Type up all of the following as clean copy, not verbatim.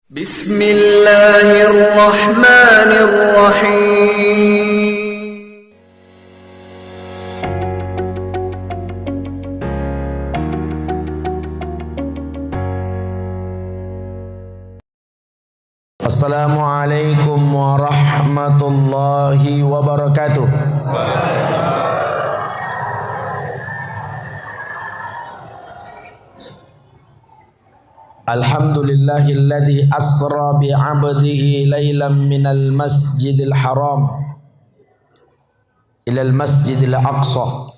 Bismillahirrahmanirrahim. Assalamualaikum warahmatullahi wabarakatuh. Alhamdulillahilladzi asra bi'abdihi laylan minal masjidil haram ilal masjidil aqsa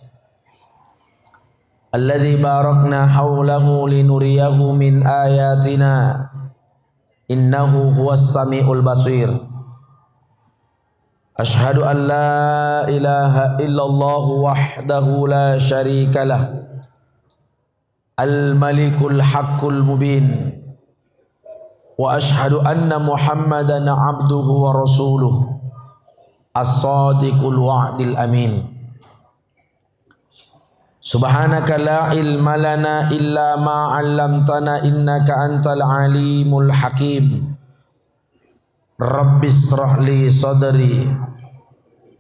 alladzi barakna hawlahu linuriyahu min ayatina innahu huwas sami'ul basir. Ashhadu an la ilaha illallah wahdahu la syarika lah al-malikul haqqul mubin wa ashhadu anna muhammadan abduhu wa rasuluh as-sadiqul wa'dil amin. Subhanaka la ilma lana illa ma 'allamtana innaka antal alimul hakim. Rabbis shrah li sadri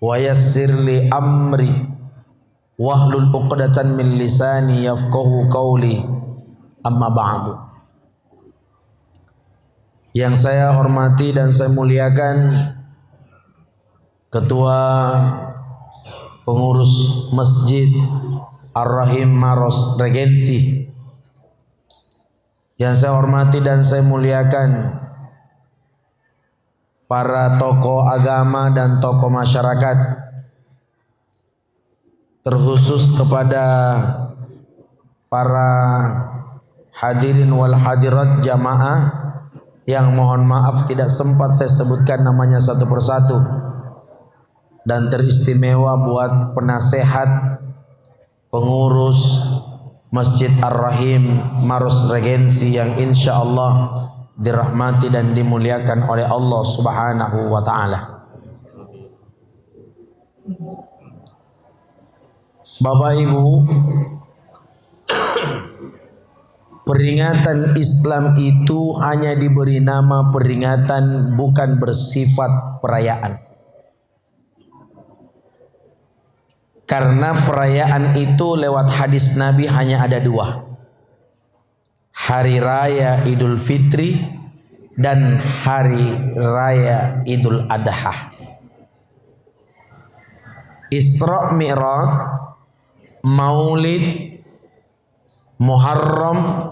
wa yassir li amri wahlul 'uqdatan min lisani yafqahu qawli. Amma ba'du. Yang saya hormati dan saya muliakan Ketua Pengurus Masjid Ar-Rahim Maros Regensi, yang saya hormati dan saya muliakan para tokoh agama dan tokoh masyarakat, terkhusus kepada para hadirin wal hadirat jamaah yang mohon maaf tidak sempat saya sebutkan namanya satu persatu, dan teristimewa buat penasehat pengurus Masjid Ar-Rahim Maros Regensi yang insya Allah dirahmati dan dimuliakan oleh Allah Subhanahu wa ta'ala. Bapak Ibu, peringatan Islam itu hanya diberi nama peringatan, bukan bersifat perayaan. Karena perayaan itu lewat hadis Nabi hanya ada dua: Hari Raya Idul Fitri dan Hari Raya Idul Adha. Isra Mi'raj, Maulid, Muharram,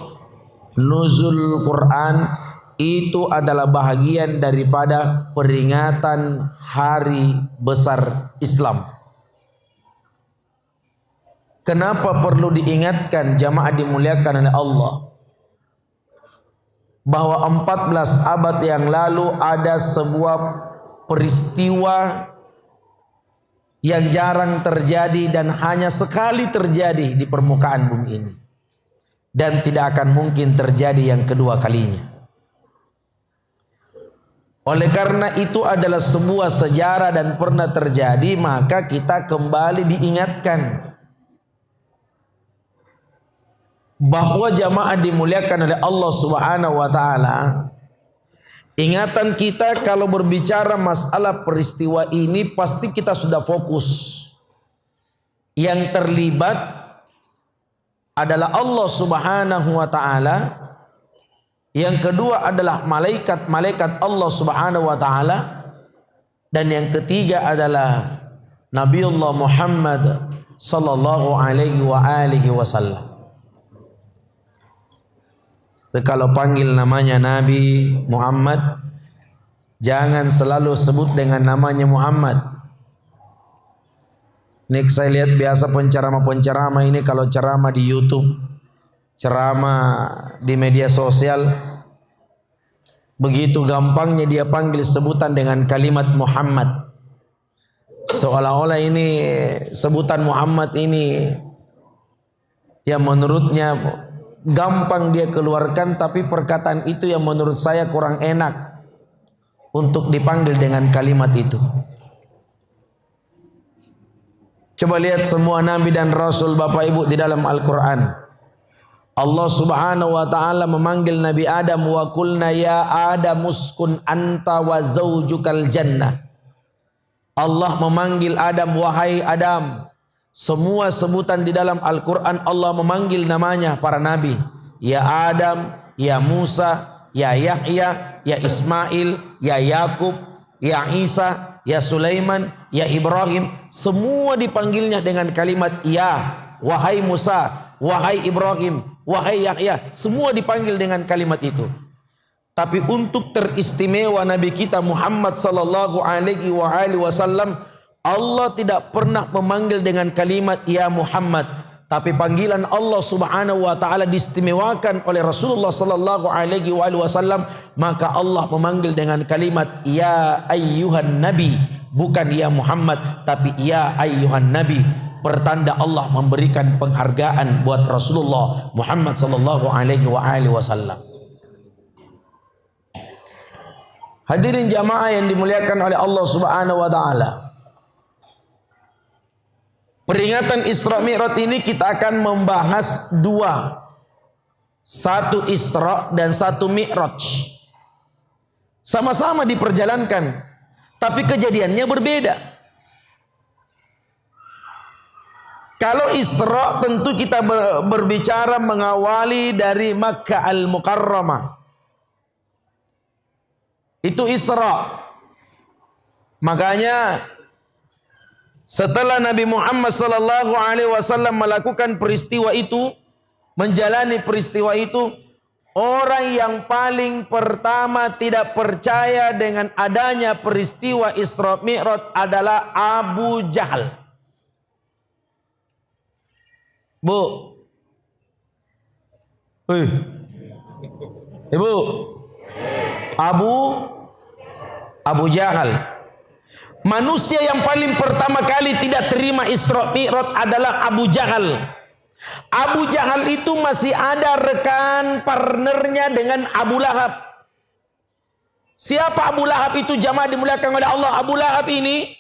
Nuzul Quran itu adalah bahagian daripada peringatan hari besar Islam. Kenapa perlu diingatkan jamaah dimuliakan oleh Allah bahwa 14 abad yang lalu ada sebuah peristiwa yang jarang terjadi dan hanya sekali terjadi di permukaan bumi ini, dan tidak akan mungkin terjadi yang kedua kalinya. Oleh karena itu adalah sebuah sejarah dan pernah terjadi, maka kita kembali diingatkan bahwa jamaah dimuliakan oleh Allah Subhanahu wa ta'ala. Ingatan kita kalau berbicara masalah peristiwa ini pasti kita sudah fokus. Yang terlibat adalah Allah Subhanahu wa ta'ala. Yang kedua adalah malaikat-malaikat Allah Subhanahu wa ta'ala. Dan yang ketiga adalah Nabiullah Muhammad sallallahu alaihi wa alihi wasallam. Kalau panggil namanya Nabi Muhammad, jangan selalu sebut dengan namanya Muhammad. Nih saya lihat biasa penceramah-penceramah ini kalau ceramah di YouTube, ceramah di media sosial, begitu gampangnya dia panggil sebutan dengan kalimat Muhammad. Seolah-olah ini sebutan Muhammad ini yang menurutnya gampang dia keluarkan, tapi perkataan itu yang menurut saya kurang enak untuk dipanggil dengan kalimat itu. Coba lihat semua nabi dan rasul Bapak Ibu di dalam Al-Quran. Allah Subhanahu wa taala memanggil Nabi Adam, wa qulna ya Adam uskun anta wa zaujukal jannah. Allah memanggil Adam, wahai Adam. Semua sebutan di dalam Al-Quran Allah memanggil namanya para nabi. Ya Adam, ya Musa, ya Yahya, ya Ismail, ya Yakub, ya Isa, ya Sulaiman, ya Ibrahim. Semua dipanggilnya dengan kalimat ya. Wahai Musa, wahai Ibrahim, wahai Yahya. Semua dipanggil dengan kalimat itu. Tapi untuk teristimewa Nabi kita Muhammad sallallahu alaihi wasallam, Allah tidak pernah memanggil dengan kalimat ya Muhammad, tapi panggilan Allah Subhanahu wa taala diistimewakan oleh Rasulullah sallallahu alaihi wasallam, maka Allah memanggil dengan kalimat ya ayyuhan nabi, bukan ya Muhammad tapi ya ayyuhan nabi. Pertanda Allah memberikan penghargaan buat Rasulullah Muhammad sallallahu alaihi wasallam. Hadirin jamaah yang dimuliakan oleh Allah Subhanahu wa taala. Peringatan Isra Mi'raj ini kita akan membahas dua. Satu Isra dan satu Mi'raj. Sama-sama diperjalankan, tapi kejadiannya berbeda. Kalau Isra tentu kita berbicara mengawali dari Makkah Al-Mukarramah. Itu Isra. Makanya setelah Nabi Muhammad sallallahu alaihi wasallam melakukan peristiwa itu, menjalani peristiwa itu, orang yang paling pertama tidak percaya dengan adanya peristiwa Isra Mi'raj adalah Abu Jahal. Bu. Ibu. Abu Jahal. Manusia yang paling pertama kali tidak terima Isra Mi'raj adalah Abu Jahal. Abu Jahal itu masih ada rekan partnernya dengan Abu Lahab. Siapa Abu Lahab itu jamaah dimuliakan oleh Allah? Abu Lahab ini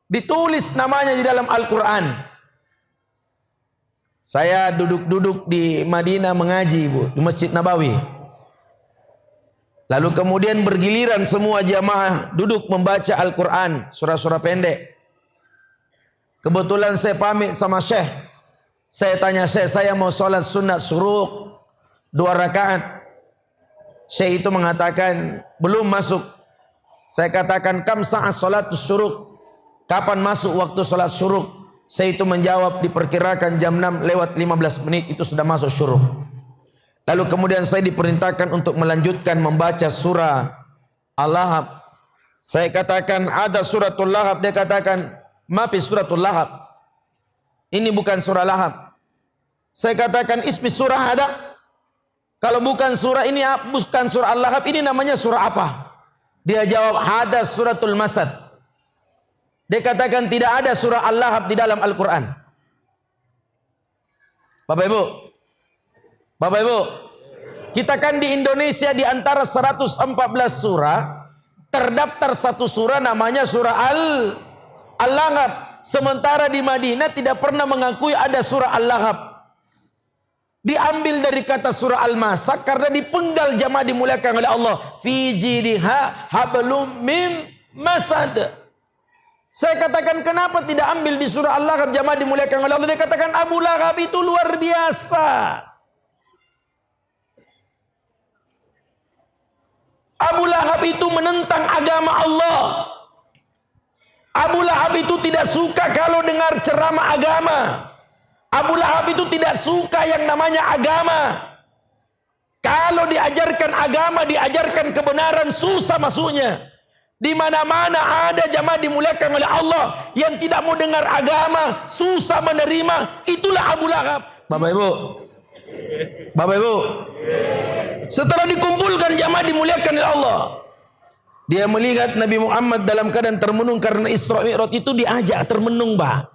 ditulis namanya di dalam Al-Quran. Saya duduk-duduk di Madinah mengaji, Bu, di Masjid Nabawi. Lalu kemudian bergiliran semua jamaah duduk membaca Al-Quran, surah-surah pendek. Kebetulan saya pamit sama Syekh. Saya tanya Syekh, saya mau sholat sunat syuruk 2 rakaat. Syekh itu mengatakan belum masuk. Saya katakan kam sa'at sholatus syuruk, kapan masuk waktu sholat syuruk? Saya itu menjawab diperkirakan jam 6 lewat 15 menit itu sudah masuk syuruk. Lalu kemudian saya diperintahkan untuk melanjutkan membaca surah Al-Lahab. Saya katakan ada suratul Lahab. Dia katakan maaf suratul Lahab, ini bukan surah Lahab. Saya katakan ismi surah ada. Kalau bukan surah ini, bukan surah Al-Lahab, ini namanya surah apa? Dia jawab ada suratul Masad. Dia katakan tidak ada surah Al-Lahab di dalam Al-Quran. Bapak Ibu, kita kan di Indonesia di antara 114 surah terdaftar satu surah namanya surah Al-Lahab. Sementara di Madinah tidak pernah mengakui ada surah Al-Lahab. Diambil dari kata surah Al-Masad karena dipenggal jamaah dimuliakan oleh Allah. Fi jidha hablum min masad. Saya katakan kenapa tidak ambil di surah Al-Lahab jamaah dimuliakan oleh Allah? Dia katakan Abu Lahab itu luar biasa. Abu Lahab itu menentang agama Allah. Abu Lahab itu tidak suka kalau dengar ceramah agama. Abu Lahab itu tidak suka yang namanya agama. Kalau diajarkan agama, diajarkan kebenaran, susah masuknya. Di mana-mana ada jamaah dimuliakan oleh Allah yang tidak mau dengar agama, susah menerima. Itulah Abu Lahab. Bapak Ibu, setelah dikumpulkan jamaah dimuliakan oleh Allah, dia melihat Nabi Muhammad dalam keadaan termenung karena Isra Mi'raj itu diajak termenung, Pak.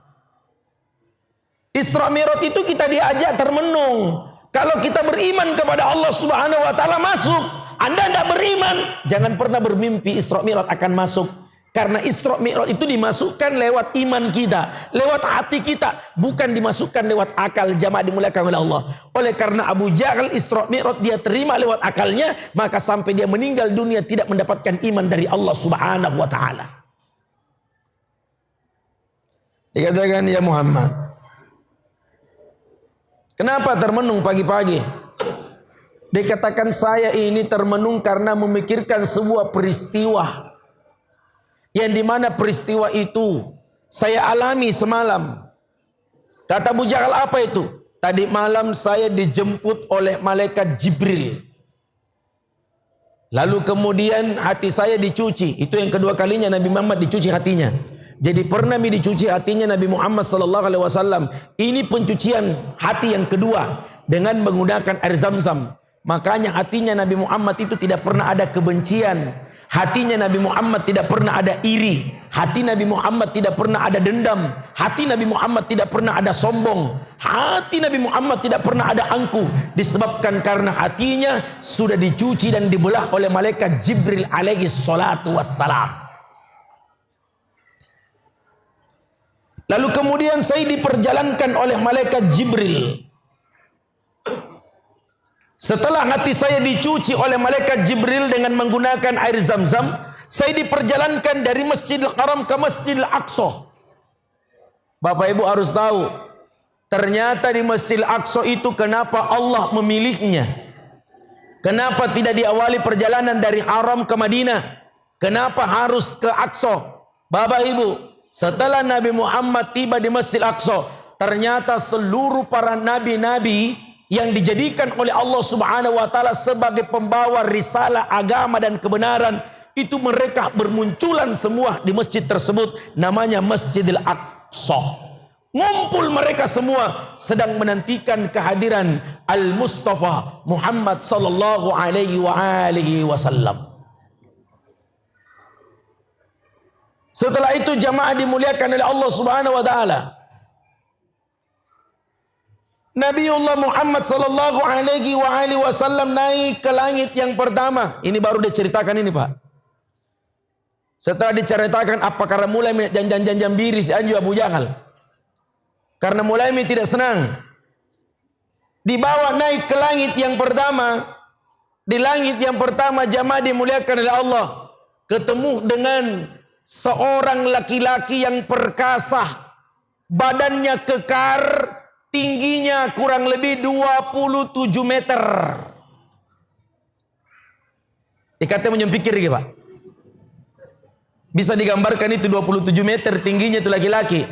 Isra Mi'raj itu kita diajak termenung. Kalau kita beriman kepada Allah Subhanahu wa taala masuk. Anda tidak beriman, jangan pernah bermimpi Isra Mi'raj akan masuk. Karena Isra Mi'raj itu dimasukkan lewat iman kita, lewat hati kita, bukan dimasukkan lewat akal. Jamaah dimuliakan oleh Allah. Oleh karena Abu Jahal Isra Mi'raj dia terima lewat akalnya, maka sampai dia meninggal dunia tidak mendapatkan iman dari Allah Subhanahu wa taala. Dikatakan, ya Muhammad, kenapa termenung pagi-pagi? Dikatakan, saya ini termenung karena memikirkan sebuah peristiwa yang dimana peristiwa itu saya alami semalam. Kata Abu Jahal, apa itu? Tadi malam saya dijemput oleh malaikat Jibril. Lalu kemudian hati saya dicuci. Itu yang kedua kalinya Nabi Muhammad dicuci hatinya. Jadi pernah dicuci hatinya Nabi Muhammad SAW. Ini pencucian hati yang kedua dengan menggunakan air Zam-Zam. Makanya hatinya Nabi Muhammad itu tidak pernah ada kebencian. Hatinya Nabi Muhammad tidak pernah ada iri. Hati Nabi Muhammad tidak pernah ada dendam. Hati Nabi Muhammad tidak pernah ada sombong. Hati Nabi Muhammad tidak pernah ada angkuh. Disebabkan karena hatinya sudah dicuci dan dibelah oleh malaikat Jibril alaihi salatu wassalam. Lalu kemudian saya diperjalankan oleh malaikat Jibril. Setelah hati saya dicuci oleh malaikat Jibril dengan menggunakan air Zam-Zam, saya diperjalankan dari Masjidil Haram ke Masjidil Aqsa. Bapak Ibu harus tahu, ternyata di Masjidil Aqsa itu kenapa Allah memilihnya? Kenapa tidak diawali perjalanan dari Haram ke Madinah? Kenapa harus ke Aqsa? Bapak Ibu, setelah Nabi Muhammad tiba di Masjidil Aqsa, ternyata seluruh para nabi-nabi yang dijadikan oleh Allah Subhanahu wa taala sebagai pembawa risalah agama dan kebenaran, itu mereka bermunculan semua di masjid tersebut, namanya Masjidil Aqsa. Ngumpul mereka semua sedang menantikan kehadiran Al-Mustafa Muhammad sallallahu alaihi wasallam. Setelah itu jamaah dimuliakan oleh Allah Subhanahu wa taala, Nabiullah Muhammad sallallahu alaihi wasallam naik ke langit yang pertama. Ini baru diceritakan ini, Pak. Setelah diceritakan apa karena mulai janjan-janjan biri si Anju Abu Jahal. Karena mulai tidak senang. Dibawa naik ke langit yang pertama. Di langit yang pertama jamaah dimuliakan oleh Allah, ketemu dengan seorang laki-laki yang perkasa, badannya kekar, tingginya kurang lebih 27 meter. Ikatnya menyempikir gitu, Pak. Bisa digambarkan itu 27 meter tingginya itu laki-laki.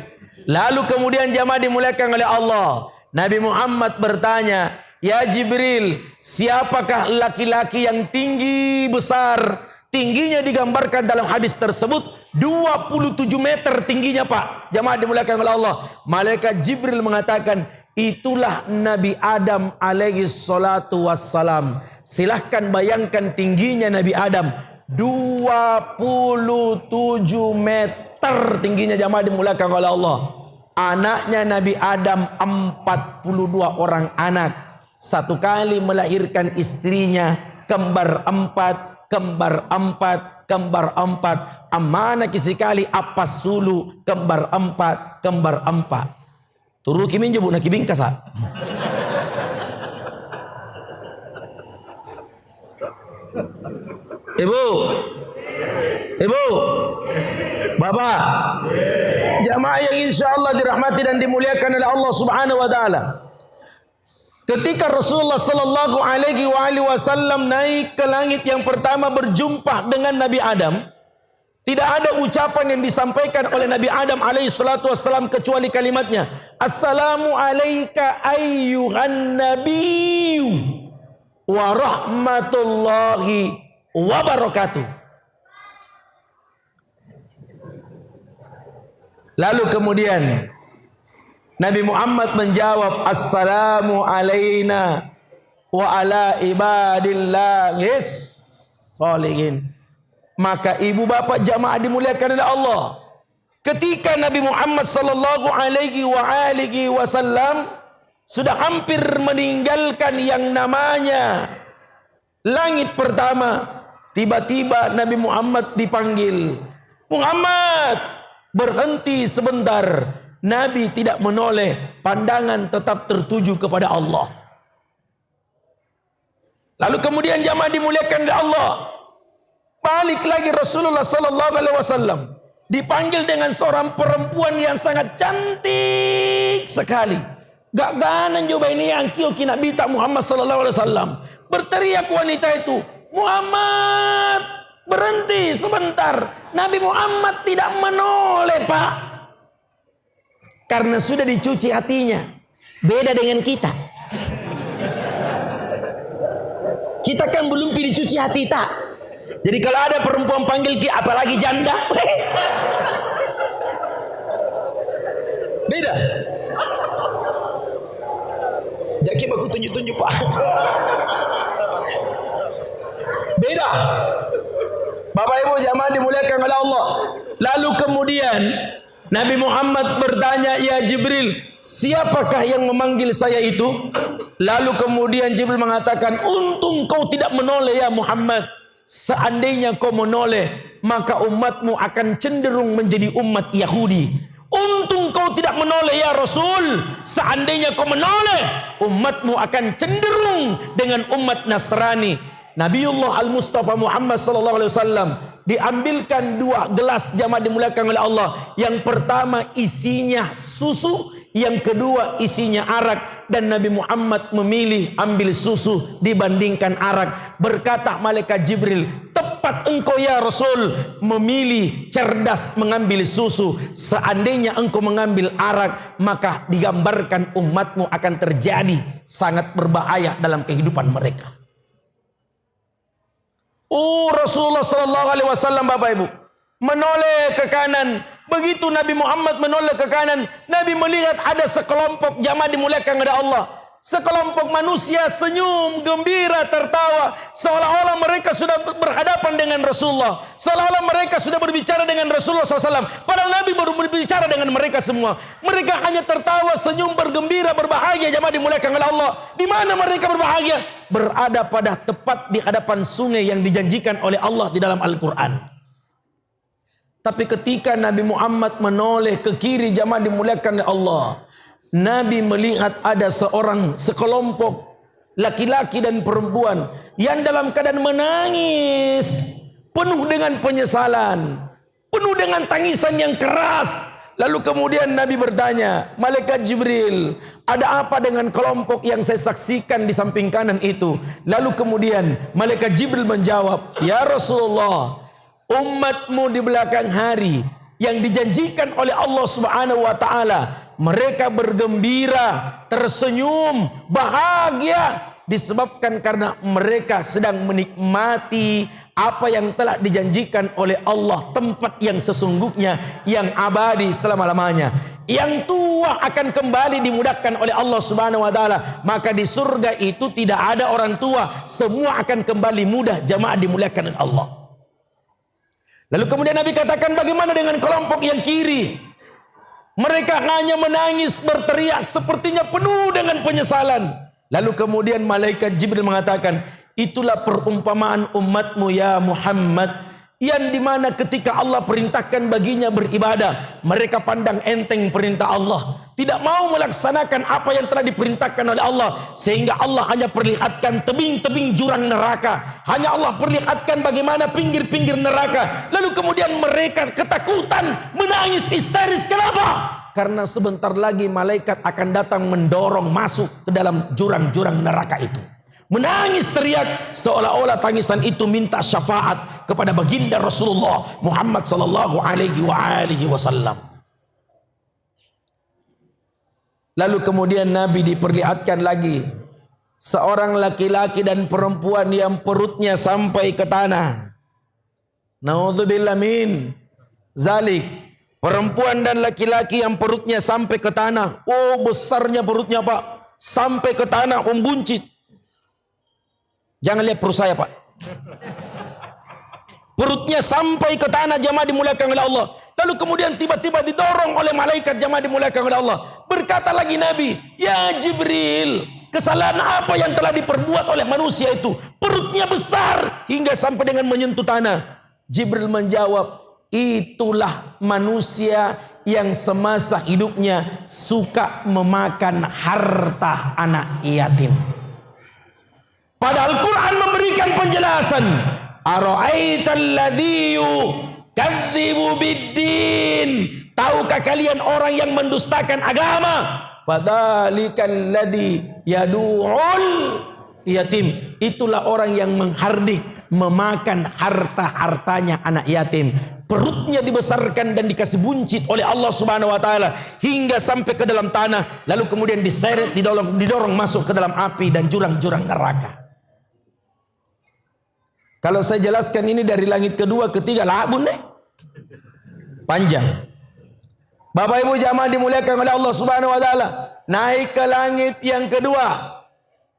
Lalu kemudian jamaah dimuliakan oleh Allah, Nabi Muhammad bertanya, ya Jibril, siapakah laki-laki yang tinggi besar? Tingginya digambarkan dalam hadis tersebut 27 meter tingginya, Pak. Jamaah dimuliakan oleh Allah. Malaikat Jibril mengatakan, itulah Nabi Adam alaihi salatu wassalam. Silahkan bayangkan tingginya Nabi Adam, 27 meter tingginya, jamaah dimuliakan oleh Allah. Anaknya Nabi Adam 42 orang anak. Satu kali melahirkan istrinya kembar 4, kembar 4, kembar 4. Amana kisikali apa sulu kembar 4, kembar 4. Turu kimin jo bu na kibing kasa. Ibu, ibu, bapak, jamaah yang insya Allah dirahmati dan dimuliakan oleh Allah Subhanahu Wa Taala. Ketika Rasulullah Sallallahu Alaihi Wasallam naik ke langit yang pertama berjumpa dengan Nabi Adam, tidak ada ucapan yang disampaikan oleh Nabi Adam alaihi salatu wassalam kecuali kalimatnya, Assalamu alayka ayyuhan nabiyyu wa rahmatullahi wa barakatuh. Lalu kemudian Nabi Muhammad menjawab, Assalamu alayna wa ala ibadillahis sholihin. Maka ibu bapak jamaah dimuliakan oleh Allah, ketika Nabi Muhammad sallallahu alaihi wasallam sudah hampir meninggalkan yang namanya langit pertama, tiba-tiba Nabi Muhammad dipanggil. Muhammad, berhenti sebentar. Nabi tidak menoleh, pandangan tetap tertuju kepada Allah. Lalu kemudian jamaah dimuliakan oleh Allah, balik lagi Rasulullah sallallahu alaihi wasallam, dipanggil dengan seorang perempuan yang sangat cantik sekali. Gak ganan coba ini yang kio kina bita Muhammad sallallahu alaihi wasallam. Berteriak wanita itu, Muhammad, berhenti sebentar. Nabi Muhammad tidak menoleh, Pak. Karena sudah dicuci hatinya. Beda dengan kita. Kita kan belum dicuci hati, tak. Jadi kalau ada perempuan panggil kita, apalagi janda. Beda. Jadi aku tunjuk-tunjuk, Pak. Beda. Bapak Ibu jamaah dimuliakan oleh Allah. Lalu kemudian Nabi Muhammad bertanya, ya Jibril, siapakah yang memanggil saya itu? Lalu kemudian Jibril mengatakan, untung kau tidak menoleh ya Muhammad. Seandainya kau menoleh, maka umatmu akan cenderung menjadi umat Yahudi. Untung kau tidak menoleh ya Rasul. Seandainya kau menoleh, umatmu akan cenderung dengan umat Nasrani. Nabiullah Al-Mustafa Muhammad sallallahu alaihi wasallam diambilkan 2 gelas jamaah dimuliakan oleh Allah. Yang pertama isinya susu, yang kedua isinya arak, dan Nabi Muhammad memilih ambil susu dibandingkan arak. Berkata malaikat Jibril, tepat engkau ya Rasul memilih cerdas mengambil susu. Seandainya engkau mengambil arak, maka digambarkan umatmu akan terjadi sangat berbahaya dalam kehidupan mereka. Rasulullah sallallahu alaihi wasallam Bapak Ibu menoleh ke kanan. Begitu Nabi Muhammad menoleh ke kanan, Nabi melihat ada sekelompok jamaah dimuliakan oleh Allah. Sekelompok manusia senyum, gembira, tertawa, seolah-olah mereka sudah berhadapan dengan Rasulullah, seolah-olah mereka sudah berbicara dengan Rasulullah SAW. Padahal Nabi baru berbicara dengan mereka semua. Mereka hanya tertawa, senyum, bergembira, berbahagia. Jamaah dimuliakan oleh Allah. Di mana mereka berbahagia? Berada pada tepat di hadapan sungai yang dijanjikan oleh Allah di dalam Al-Quran. Tapi ketika Nabi Muhammad menoleh ke kiri, jamaah dimuliakan oleh Allah, Nabi melihat ada sekelompok laki-laki dan perempuan yang dalam keadaan menangis, penuh dengan penyesalan, penuh dengan tangisan yang keras. Lalu kemudian Nabi bertanya, malaikat Jibril, ada apa dengan kelompok yang saya saksikan di samping kanan itu? Lalu kemudian malaikat Jibril menjawab, ya Rasulullah, umatmu di belakang hari yang dijanjikan oleh Allah Subhanahu wa taala, mereka bergembira, tersenyum, bahagia disebabkan karena mereka sedang menikmati apa yang telah dijanjikan oleh Allah, tempat yang sesungguhnya yang abadi selama-lamanya. Yang tua akan kembali dimudahkan oleh Allah Subhanahu wa taala. Maka di surga itu tidak ada orang tua, semua akan kembali mudah. Jamaah dimuliakan oleh Allah. Lalu kemudian Nabi katakan, bagaimana dengan kelompok yang kiri? Mereka hanya menangis, berteriak, sepertinya penuh dengan penyesalan. Lalu kemudian malaikat Jibril mengatakan, itulah perumpamaan umatmu ya Muhammad, yang dimana ketika Allah perintahkan baginya beribadah, mereka pandang enteng perintah Allah, tidak mau melaksanakan apa yang telah diperintahkan oleh Allah, sehingga Allah hanya perlihatkan tebing-tebing jurang neraka, hanya Allah perlihatkan bagaimana pinggir-pinggir neraka. Lalu kemudian mereka ketakutan, menangis histeris. Kenapa? Karena sebentar lagi malaikat akan datang mendorong masuk ke dalam jurang-jurang neraka itu. Menangis teriak, seolah-olah tangisan itu minta syafaat kepada baginda Rasulullah Muhammad sallallahu alaihi wasallam. Lalu kemudian Nabi diperlihatkan lagi seorang laki-laki dan perempuan yang perutnya sampai ke tanah. Naudzubillah min zalik. Perempuan dan laki-laki yang perutnya sampai ke tanah. Oh, besarnya perutnya, Pak, sampai ke tanah, membuncit. Jangan lihat perut saya, Pak. Perutnya sampai ke tanah, jamaah dimuliakan oleh Allah. Lalu kemudian tiba-tiba didorong oleh malaikat, jamaah dimuliakan oleh Allah. Berkata lagi Nabi, ya Jibril, kesalahan apa yang telah diperbuat oleh manusia itu? Perutnya besar hingga sampai dengan menyentuh tanah. Jibril menjawab, itulah manusia yang semasa hidupnya suka memakan harta anak yatim. Padahal Quran memberikan penjelasan. Ara'aital ladzi yukadzibu biddin. Tahukah kalian orang yang mendustakan agama? Fadzalikal ladzi yadu'ul yatim. Itulah orang yang menghardik, memakan harta-hartanya anak yatim. Perutnya dibesarkan dan dikasih buncit oleh Allah Subhanahu wa taala hingga sampai ke dalam tanah, lalu kemudian diseret, didorong masuk ke dalam api dan jurang-jurang neraka. Kalau saya jelaskan ini dari langit kedua, ketiga, lah bun deh. Panjang. Bapak Ibu jamaah dimuliakan oleh Allah Subhanahu wa taala, naik ke langit yang kedua,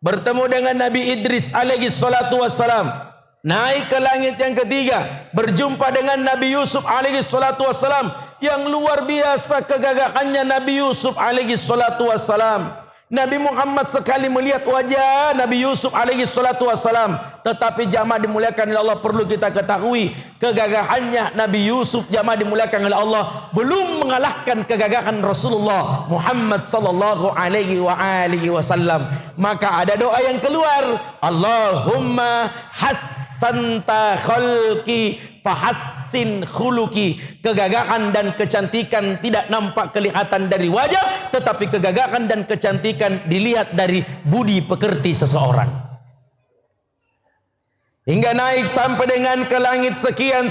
bertemu dengan Nabi Idris alaihi salatu wassalam. Naik ke langit yang ketiga, berjumpa dengan Nabi Yusuf alaihi salatu wassalam. Yang luar biasa kegagahannya Nabi Yusuf alaihi salatu wassalam. Nabi Muhammad sekali melihat wajah Nabi Yusuf alaihi salatu wassalam. Tetapi jamaah dimuliakan oleh Allah, perlu kita ketahui kegagahannya Nabi Yusuf, jamaah dimuliakan oleh Allah, belum mengalahkan kegagahan Rasulullah Muhammad sallallahu alaihi wasallam. Maka ada doa yang keluar, Allahumma hassanta khalqi fahassin khuluki. Kegagahan dan kecantikan tidak nampak kelihatan dari wajah, tetapi kegagahan dan kecantikan dilihat dari budi pekerti seseorang. Hingga naik sampai dengan ke langit sekian.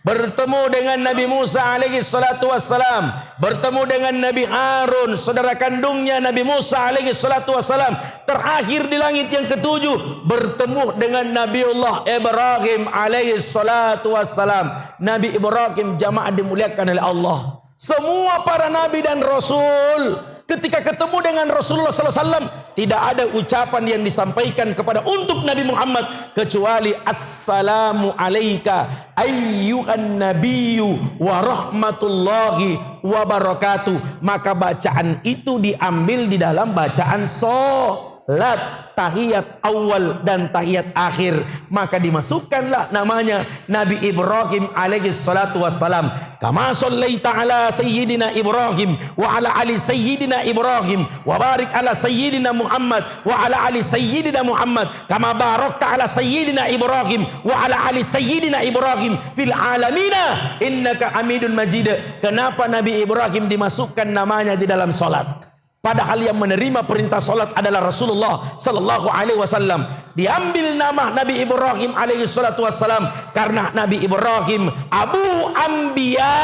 Bertemu dengan Nabi Musa alaihi salatu wassalam. Bertemu dengan Nabi Harun, saudara kandungnya Nabi Musa alaihi salatu wassalam. Terakhir di langit yang ketujuh, bertemu dengan Nabiullah Ibrahim alaihi salatu wassalam. Nabi Ibrahim jamaah dimuliakan oleh Allah. Semua para nabi dan rasul ketika ketemu dengan Rasulullah SAW, tidak ada ucapan yang disampaikan kepada untuk Nabi Muhammad kecuali assalamu alaika ayyuhan nabiyyu wa rahmatullahi wa barakatuh. Maka bacaan itu diambil di dalam bacaan salat, tahiyat awal dan tahiyat akhir. Maka dimasukkanlah namanya Nabi Ibrahim alaihi salatu wassalam. Kama sallaita ala sayyidina Ibrahim wa ala ali sayyidina Ibrahim wa barik ala sayyidina Muhammad wa ala ali sayyidina Muhammad kama barakta ala sayyidina Ibrahim wa ala ali sayyidina Ibrahim fil alamina innaka Hamidun Majid. Kenapa Nabi Ibrahim dimasukkan namanya di dalam salat? Padahal yang menerima perintah salat adalah Rasulullah sallallahu alaihi wasallam. Diambil nama Nabi Ibrahim alaihi salatu wassalam karena Nabi Ibrahim Abu Anbiya,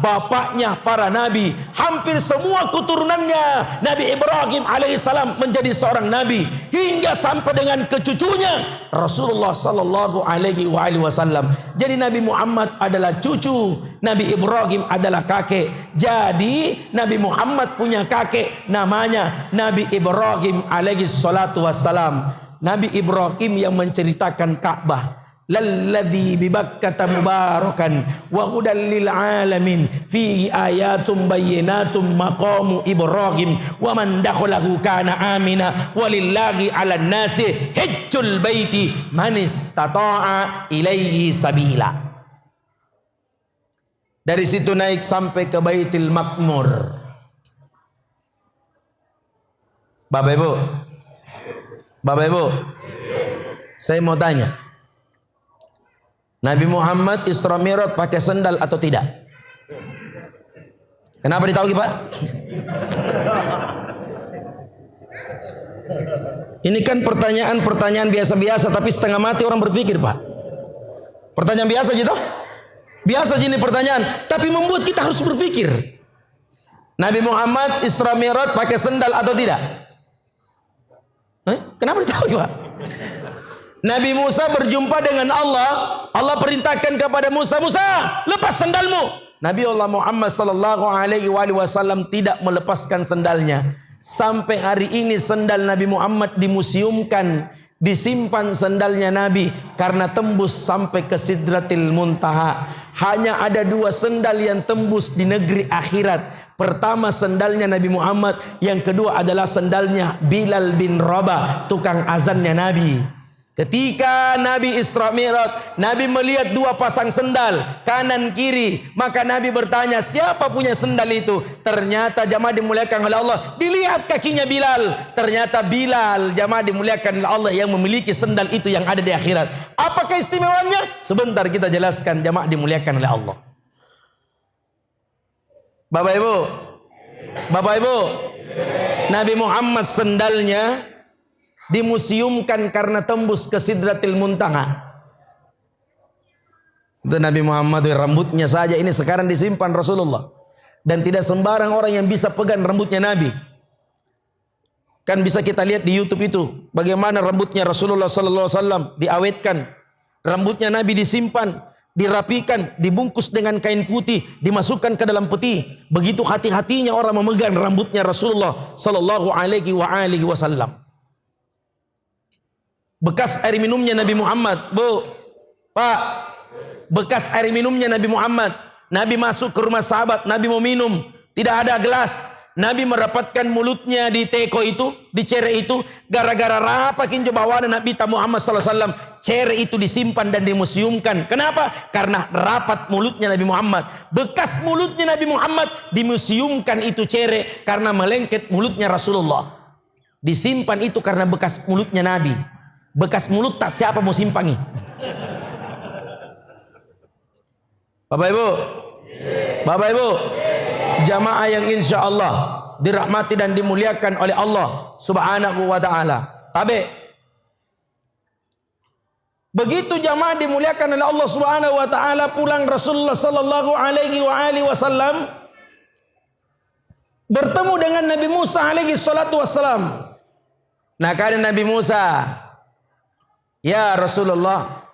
bapaknya para nabi. Hampir semua keturunannya Nabi Ibrahim alaihi salam menjadi seorang nabi hingga sampai dengan kecucunya Rasulullah sallallahu alaihi wasallam. Jadi Nabi Muhammad adalah cucu, Nabi Ibrahim adalah kakek. Jadi Nabi Muhammad punya kakek namanya Nabi Ibrahim alaihi salatu wassalam. Nabi Ibrahim yang menceritakan Ka'bah, lalladzi bi Bakkata mubarakan wa hudan lil alamin fihi ayatum bayyinatum maqamu Ibrahim wa man dakhalahu kana amina walillahi 'alan nasi hajjul baiti man istata'a ilaihi sabila. Dari situ naik sampai ke Baitul Maqmur. Bapak Ibu, saya mau tanya, Nabi Muhammad Isra Mi'raj pakai sendal atau tidak? Kenapa ditahu Pak? Ini kan pertanyaan biasa-biasa, tapi setengah mati orang berpikir Pak. Pertanyaan biasa gitu? Biasa gini pertanyaan, tapi membuat kita harus berpikir. Nabi Muhammad Isra Mi'raj pakai sendal atau tidak? Kenapa ditahu Pak? Nabi Musa berjumpa dengan Allah. Allah perintahkan kepada Musa, lepas sendalmu. Nabi Allah Muhammad sallallahu alaihi wasallam tidak melepaskan sendalnya. Sampai hari ini sendal Nabi Muhammad dimuseumkan, disimpan sendalnya Nabi karena tembus sampai ke Sidratil Muntaha. Hanya ada 2 sendal yang tembus di negeri akhirat. Pertama sendalnya Nabi Muhammad, yang kedua adalah sendalnya Bilal bin Rabah, tukang azannya Nabi. Ketika Nabi Isra Mi'raj, Nabi melihat dua pasang sendal kanan kiri, maka Nabi bertanya, siapa punya sendal itu? Ternyata jamaah dimuliakan oleh Allah, dilihat kakinya Bilal. Ternyata Bilal, jamaah dimuliakan oleh Allah, yang memiliki sendal itu yang ada di akhirat. Apa keistimewanya? Sebentar kita jelaskan, jamaah dimuliakan oleh Allah. Bapak Ibu, Nabi Muhammad sendalnya dimuseumkan karena tembus ke Sidratil Muntaha. Itu Nabi Muhammad, rambutnya saja ini sekarang disimpan Rasulullah. Dan tidak sembarang orang yang bisa pegang rambutnya Nabi. Kan bisa kita lihat di YouTube itu bagaimana rambutnya Rasulullah sallallahu alaihi wasallam diawetkan. Rambutnya Nabi disimpan, dirapikan, dibungkus dengan kain putih, dimasukkan ke dalam peti. Begitu hati-hatinya orang memegang rambutnya Rasulullah sallallahu alaihi wasallam. Bekas air minumnya Nabi Muhammad, Bu, Pak, bekas air minumnya Nabi Muhammad. Nabi masuk ke rumah sahabat, Nabi mau minum, tidak ada gelas. Nabi merapatkan mulutnya di teko itu, di cere itu, gara-gara rapakin bawahan Nabi Muhammad SAW. Cere itu disimpan dan dimuseumkan. Kenapa? Karena rapat mulutnya Nabi Muhammad. Bekas mulutnya Nabi Muhammad dimuseumkan itu cere karena melengket mulutnya Rasulullah. Disimpan itu karena bekas mulutnya Nabi. Bekas mulut tak siapa mau simpangi. Bapak Ibu, jamaah yang insya Allah dirahmati dan dimuliakan oleh Allah Subhanahu wa ta'ala. Tabe. Begitu jamaah dimuliakan oleh Allah Subhanahu wa ta'ala, pulang Rasulullah sallallahu alaihi wasallam bertemu dengan Nabi Musa alaihi salatu wassalam. Nah, kata Nabi Musa, ya Rasulullah,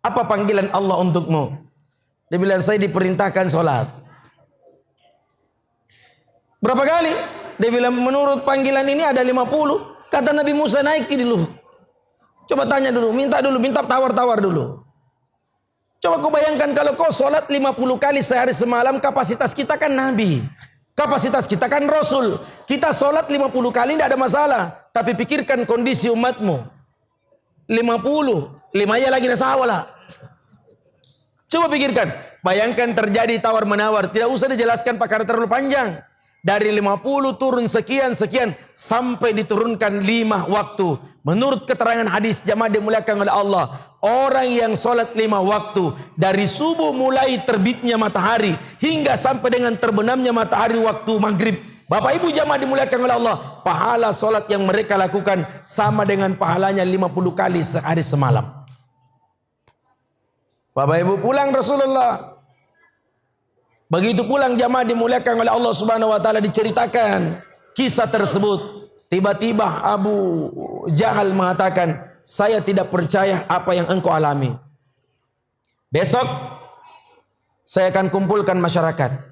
apa panggilan Allah untukmu? Dia bilang, saya diperintahkan sholat. Berapa kali? Dia bilang, menurut panggilan ini ada 50. Kata Nabi Musa, naiki dulu. Coba tanya dulu, minta tawar-tawar dulu. Coba kau bayangkan kalau kau sholat 50 kali sehari semalam, kapasitas kita kan Nabi. Kapasitas kita kan Rasul. Kita sholat 50 kali tidak ada masalah. Tapi pikirkan kondisi umatmu. 50, 5 ya lagi nasawala. Coba pikirkan, bayangkan terjadi tawar menawar, tidak usah dijelaskan pakar terlalu panjang. Dari 50 turun sekian sampai diturunkan 5 waktu. Menurut keterangan hadis jamaah dimuliakan oleh Allah, orang yang sholat 5 waktu dari subuh mulai terbitnya matahari hingga sampai dengan terbenamnya matahari waktu maghrib. Bapak Ibu jamaah dimuliakan oleh Allah, pahala solat yang mereka lakukan sama dengan pahalanya 50 kali sehari semalam. Bapak Ibu, pulang Rasulullah. Begitu pulang jamaah dimuliakan oleh Allah Subhanahu wa taala, diceritakan kisah tersebut. Tiba-tiba Abu Jahal mengatakan, saya tidak percaya apa yang engkau alami. Besok saya akan kumpulkan masyarakat.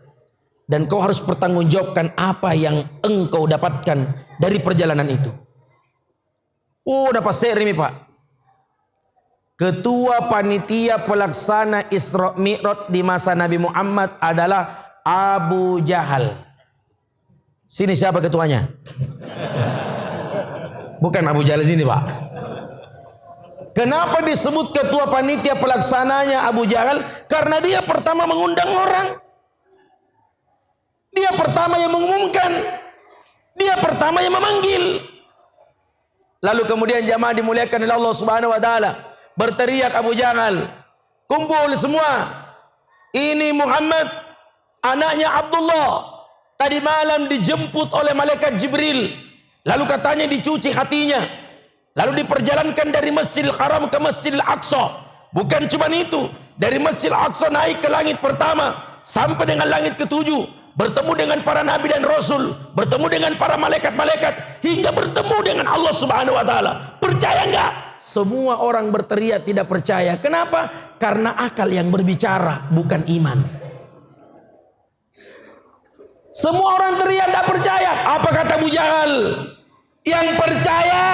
Dan kau harus bertanggungjawabkan apa yang engkau dapatkan dari perjalanan itu. Dapat seri nih Pak. Ketua panitia pelaksana Isra Mi'raj di masa Nabi Muhammad adalah Abu Jahal. Sini siapa ketuanya? Bukan Abu Jahal sini Pak. Kenapa disebut ketua panitia pelaksananya Abu Jahal? Karena dia pertama mengundang orang. Dia pertama yang mengumumkan. Dia pertama yang memanggil. Lalu kemudian jamaah dimuliakan oleh Allah Subhanahu wa taala, berteriak Abu Jahal, kumpul semua. Ini Muhammad, anaknya Abdullah. Tadi malam dijemput oleh malaikat Jibril. Lalu katanya dicuci hatinya. Lalu diperjalankan dari Masjidil Haram ke Masjidil Aqsa. Bukan cuma itu, dari Masjidil Aqsa naik ke langit pertama sampai dengan langit ke-7. Bertemu dengan para nabi dan rasul, bertemu dengan para malaikat-malaikat, hingga bertemu dengan Allah Subhanahu wa taala. Percaya enggak? Semua orang berteriak tidak percaya. Kenapa? Karena akal yang berbicara, bukan iman. Semua orang teriak tidak percaya. Apa kata Abu Jahal? Yang percaya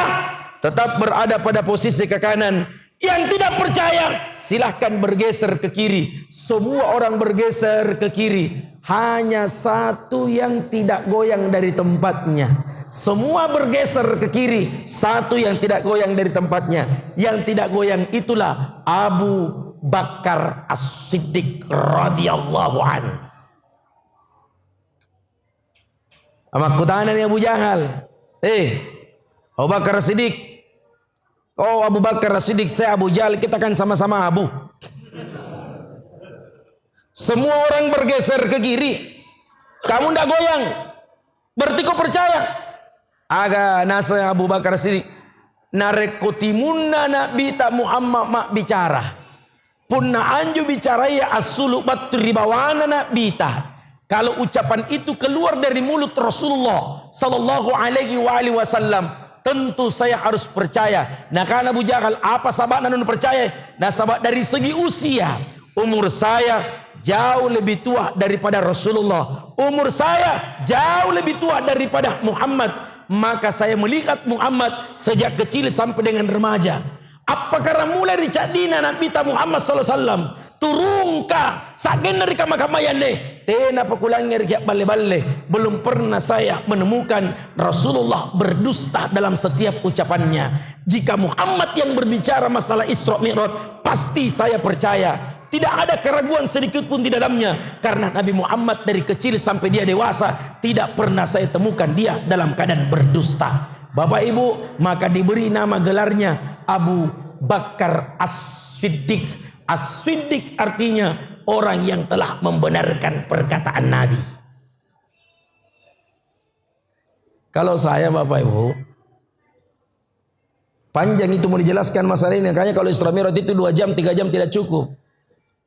tetap berada pada posisi ke kanan. Yang tidak percaya silahkan bergeser ke kiri. Semua orang bergeser ke kiri. Hanya satu yang tidak goyang dari tempatnya. Semua bergeser ke kiri, satu yang tidak goyang dari tempatnya. Yang tidak goyang itulah Abu Bakar As-Siddiq radhiyallahu anhu. Sama kutahanan Abu Jahal. Abu Bakar As-Siddiq. Oh Abu Bakar As-Siddiq, saya Abu Jahal, kita kan sama-sama Abu. Semua orang bergeser ke kiri, kamu ndak goyang. Berarti kau percaya? Aga nasa Abu Bakar As-Siddiq. Narekotimunna nabi tak Muhammad mak bicara. Punna anju bicara ya asulu batu ribawana nabi ta. Kalau ucapan itu keluar dari mulut Rasulullah sallallahu alaihi wasallam, tentu saya harus percaya. Nah karena Abu Jahal apa sababnya non percaya? Nah sabab dari segi usia, umur saya jauh lebih tua daripada Rasulullah. Umur saya jauh lebih tua daripada Muhammad. Maka saya melihat Muhammad sejak kecil sampai dengan remaja. Apakah mulai dicak dina Nabi Muhammad sallallahu alaihi wasallam turunka saken dari kamakamayane tena pakulangnya riak bale-bale. Belum pernah saya menemukan Rasulullah berdusta dalam setiap ucapannya. Jika Muhammad yang berbicara masalah Isra Mi'raj, pasti saya percaya. Tidak ada keraguan sedikit pun di dalamnya. Karena Nabi Muhammad dari kecil sampai dia dewasa, tidak pernah saya temukan dia dalam keadaan berdusta. Bapak Ibu, maka diberi nama gelarnya Abu Bakar As-Siddiq. As-Siddiq artinya orang yang telah membenarkan perkataan Nabi. Kalau saya Bapak Ibu, panjang itu mau dijelaskan masalah ini. Makanya kalau Isra Mi'raj itu 2 jam 3 jam tidak cukup.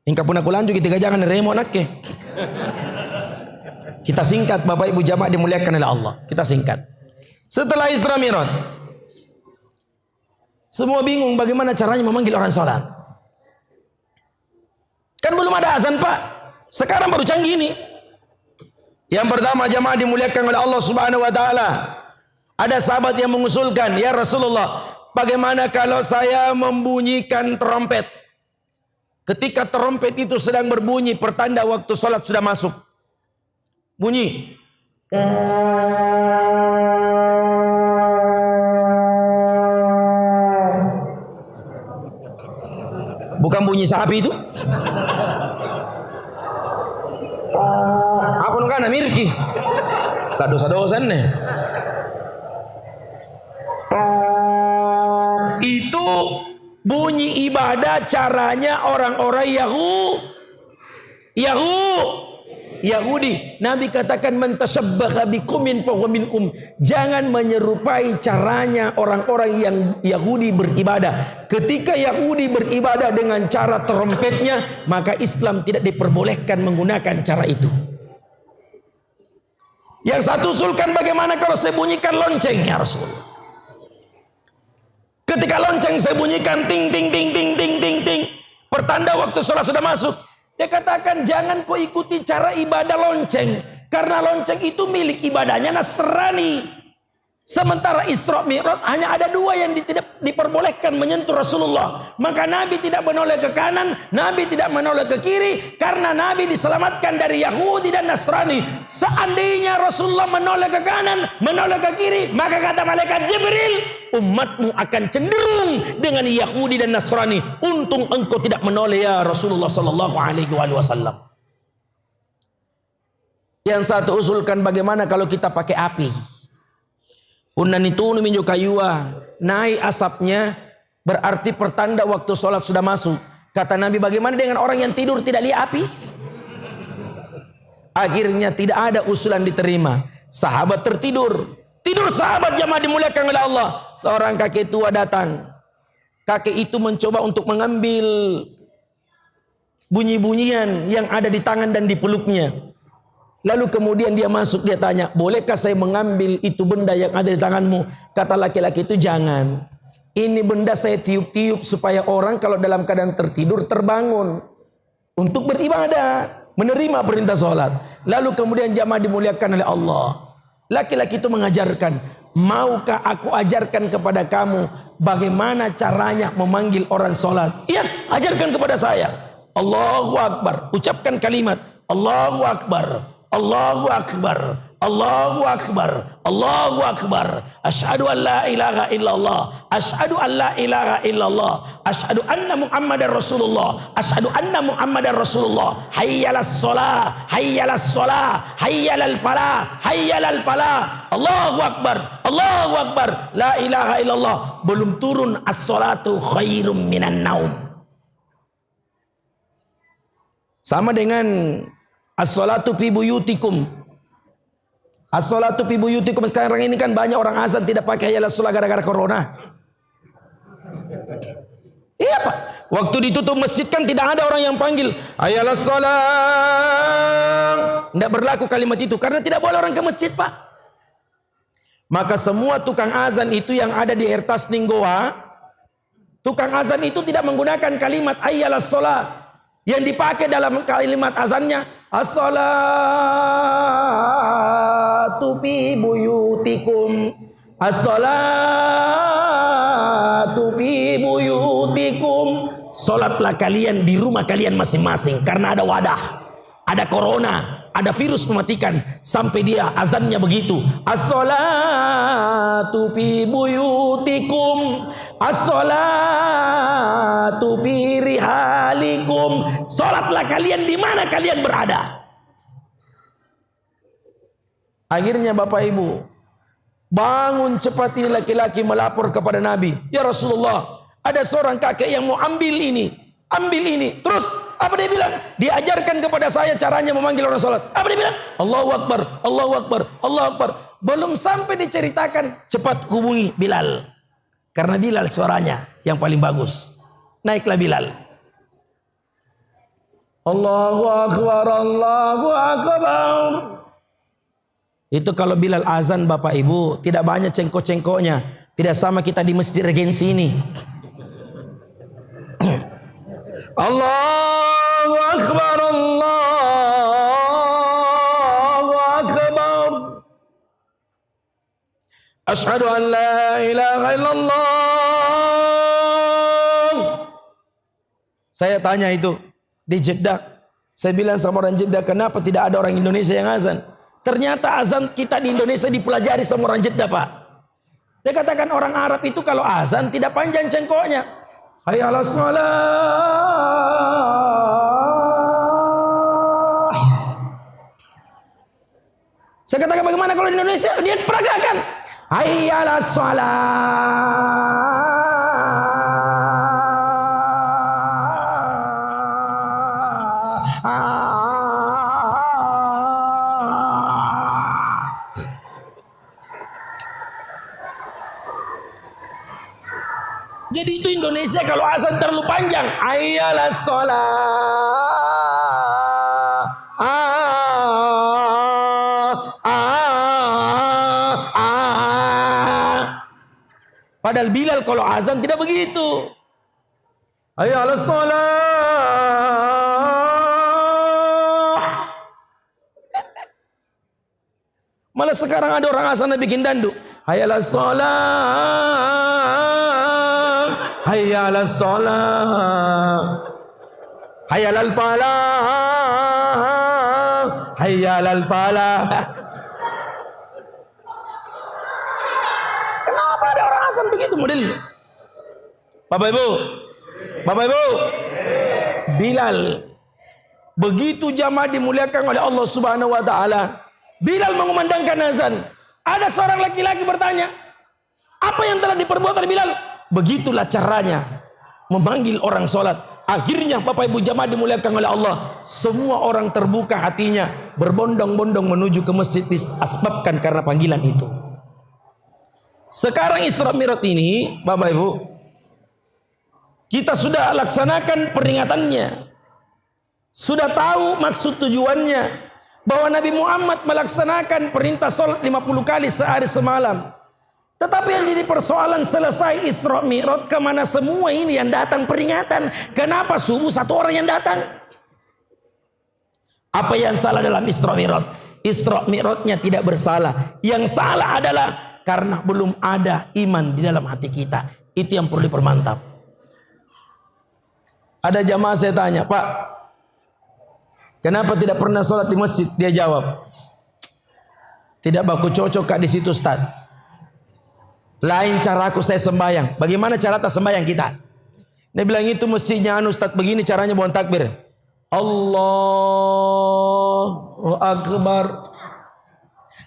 Hingga pun aku lanjut 3 jangan remote nakke. Kita singkat Bapak Ibu jamaah dimuliakan oleh Allah. Kita singkat. Setelah Isra Mi'raj, semua bingung bagaimana caranya memanggil orang sholat. Kan belum ada azan Pak. Sekarang baru canggih ini. Yang pertama jamaah dimuliakan oleh Allah Subhanahu wa taala. Ada sahabat yang mengusulkan, "Ya Rasulullah, bagaimana kalau saya membunyikan trompet? Ketika trompet itu sedang berbunyi, pertanda waktu sholat sudah masuk. Bunyi. Bukan bunyi sapi itu. Apa nungkana mirki? Tak dosa-dosa nih. Itu bunyi ibadah caranya orang-orang Yahudi. Nabi katakan man tashabbaha biqaumin fahuwa minhum. Jangan menyerupai caranya orang-orang yang Yahudi beribadah. Ketika Yahudi beribadah dengan cara trompetnya, maka Islam tidak diperbolehkan menggunakan cara itu. Yang satu usulkan bagaimana kalau saya bunyikan lonceng ya Rasulullah. Ketika lonceng saya bunyikan ting ting ting ting ting ting ting, pertanda waktu sholat sudah masuk. Dia katakan jangan kau ikuti cara ibadah lonceng, karena lonceng itu milik ibadahnya Nasrani. Sementara Isra Mi'raj hanya ada 2 yang tidak diperbolehkan menyentuh Rasulullah. Maka Nabi tidak menoleh ke kanan, Nabi tidak menoleh ke kiri, karena Nabi diselamatkan dari Yahudi dan Nasrani. Seandainya Rasulullah menoleh ke kanan, menoleh ke kiri, maka kata malaikat Jibril, umatmu akan cenderung dengan Yahudi dan Nasrani. Untung engkau tidak menoleh ya Rasulullah sallallahu alaihi wasallam. Yang satu usulkan bagaimana kalau kita pakai api. Unan itu minjuk kayua, naik asapnya, berarti pertanda waktu sholat sudah masuk. Kata Nabi, bagaimana dengan orang yang tidur tidak lihat api? Akhirnya tidak ada usulan diterima. Sahabat tertidur. Tidur sahabat jamaah dimuliakan oleh Allah. Seorang kakek tua datang. Kakek itu mencoba untuk mengambil bunyi-bunyian yang ada di tangan dan di peluknya. Lalu kemudian dia masuk, dia tanya, bolehkah saya mengambil itu benda yang ada di tanganmu? Kata laki-laki itu, jangan. Ini benda saya tiup-tiup supaya orang kalau dalam keadaan tertidur terbangun untuk beribadah, menerima perintah sholat. Lalu kemudian jamaah dimuliakan oleh Allah. Laki-laki itu mengajarkan, maukah aku ajarkan kepada kamu bagaimana caranya memanggil orang sholat? Iya, ajarkan kepada saya. Allahu Akbar. Ucapkan kalimat Allahu Akbar. Allahu Akbar, Allahu Akbar, Allahu Akbar. Asyhadu an la ilaha illallah, asyhadu an la ilaha illallah, asyhadu anna Muhammadar Rasulullah, asyhadu anna Muhammadar Rasulullah. Hayyalas shalah, hayyalas shalah, hayyalal falah, hayyalal falah. Allahu Akbar, Allahu Akbar. La ilaha illallah. Belum turun as-salatu khairum minan naum. Sama dengan as-salatu fi buyutikum. As-salatu fi buyutikum, sekarang ini kan banyak orang azan tidak pakai hayalas shalah gara-gara corona. Iya Pak. Waktu ditutup masjid kan tidak ada orang yang panggil hayalas shalah. Tidak berlaku kalimat itu karena tidak boleh orang ke masjid Pak. Maka semua tukang azan itu yang ada di Ertas Ninggoa, tukang azan itu tidak menggunakan kalimat hayalas shalah. Yang dipakai dalam kalimat azannya as-salatu fi buyutikum, as-salatu fi buyutikum. Salatlah kalian di rumah kalian masing-masing karena ada wadah, ada corona, ada virus mematikan. Sampai dia azannya begitu, as-salatu fi buyutikum, as-salatu fi rihalikum. Salatlah kalian di mana kalian berada. Akhirnya Bapak Ibu, bangun cepat ini laki-laki melapor kepada Nabi. Ya Rasulullah, ada seorang kakek yang mau ambil ini. Terus apa dia bilang? Diajarkan kepada saya caranya memanggil orang salat. Apa dia bilang? Allahu Akbar, Allahu Akbar, Allahu Akbar. Belum sampai diceritakan, cepat hubungi Bilal. Karena Bilal suaranya yang paling bagus. Naiklah Bilal. Allahu Akbar, Allahu Akbar. Itu kalau Bilal azan Bapak Ibu, tidak banyak cengkok-cengkoknya. Tidak sama kita di Masjid Regensi ini. Allahu Akbar, Allahu Akbar. Asyhadu an la ilaha illallah. Saya tanya itu di Jeddah. Saya bilang sama orang Jeddah, kenapa tidak ada orang Indonesia yang azan? Ternyata azan kita di Indonesia dipelajari sama orang Jeddah Pak. Dia katakan orang Arab itu kalau azan tidak panjang cengkoknya. Hayya 'alas shalah. Saya katakan bagaimana kalau di Indonesia? Dia peragakan. Hayya 'alas shalah. Jadi itu Indonesia kalau azan terlalu panjang. Hayyalas shalah. Padahal Bilal kalau azan tidak begitu. Hayyalas shalah. Malah sekarang ada orang azan bikin dandu. Hayyalas shalah. Hayya 'alas shalah, hayya 'alal falah, hayya 'alal falah. Kenapa ada orang azan begitu modelnya? Bapak Ibu, Bilal begitu jamaah dimuliakan oleh Allah Subhanahu wa taala. Bilal mengumandangkan azan. Ada seorang laki-laki bertanya, apa yang telah diperbuat oleh Bilal? Begitulah caranya memanggil orang sholat. Akhirnya Bapak Ibu jamaah dimuliakan oleh Allah, semua orang terbuka hatinya, berbondong-bondong menuju ke masjid disebabkan karena panggilan itu. Sekarang Isra Mi'raj ini Bapak Ibu, kita sudah laksanakan peringatannya, sudah tahu maksud tujuannya, bahwa Nabi Muhammad melaksanakan perintah sholat 50 kali sehari semalam. Tetapi yang jadi persoalan, selesai Isra Mi'raj, kemana semua ini yang datang peringatan? Kenapa subuh satu orang yang datang? Apa yang salah dalam Isra Mi'raj? Isra Mi'rajnya tidak bersalah. Yang salah adalah karena belum ada iman di dalam hati kita. Itu yang perlu dipermantap. Ada jamaah saya tanya, Pak, kenapa tidak pernah sholat di masjid? Dia jawab, Tidak baku cocok kak di situ Ustaz. Lain cara aku saya sembahyang. Bagaimana cara tak sembahyang kita? Dia bilang itu mestinya Ustaz begini caranya buang takbir. Allahu Akbar.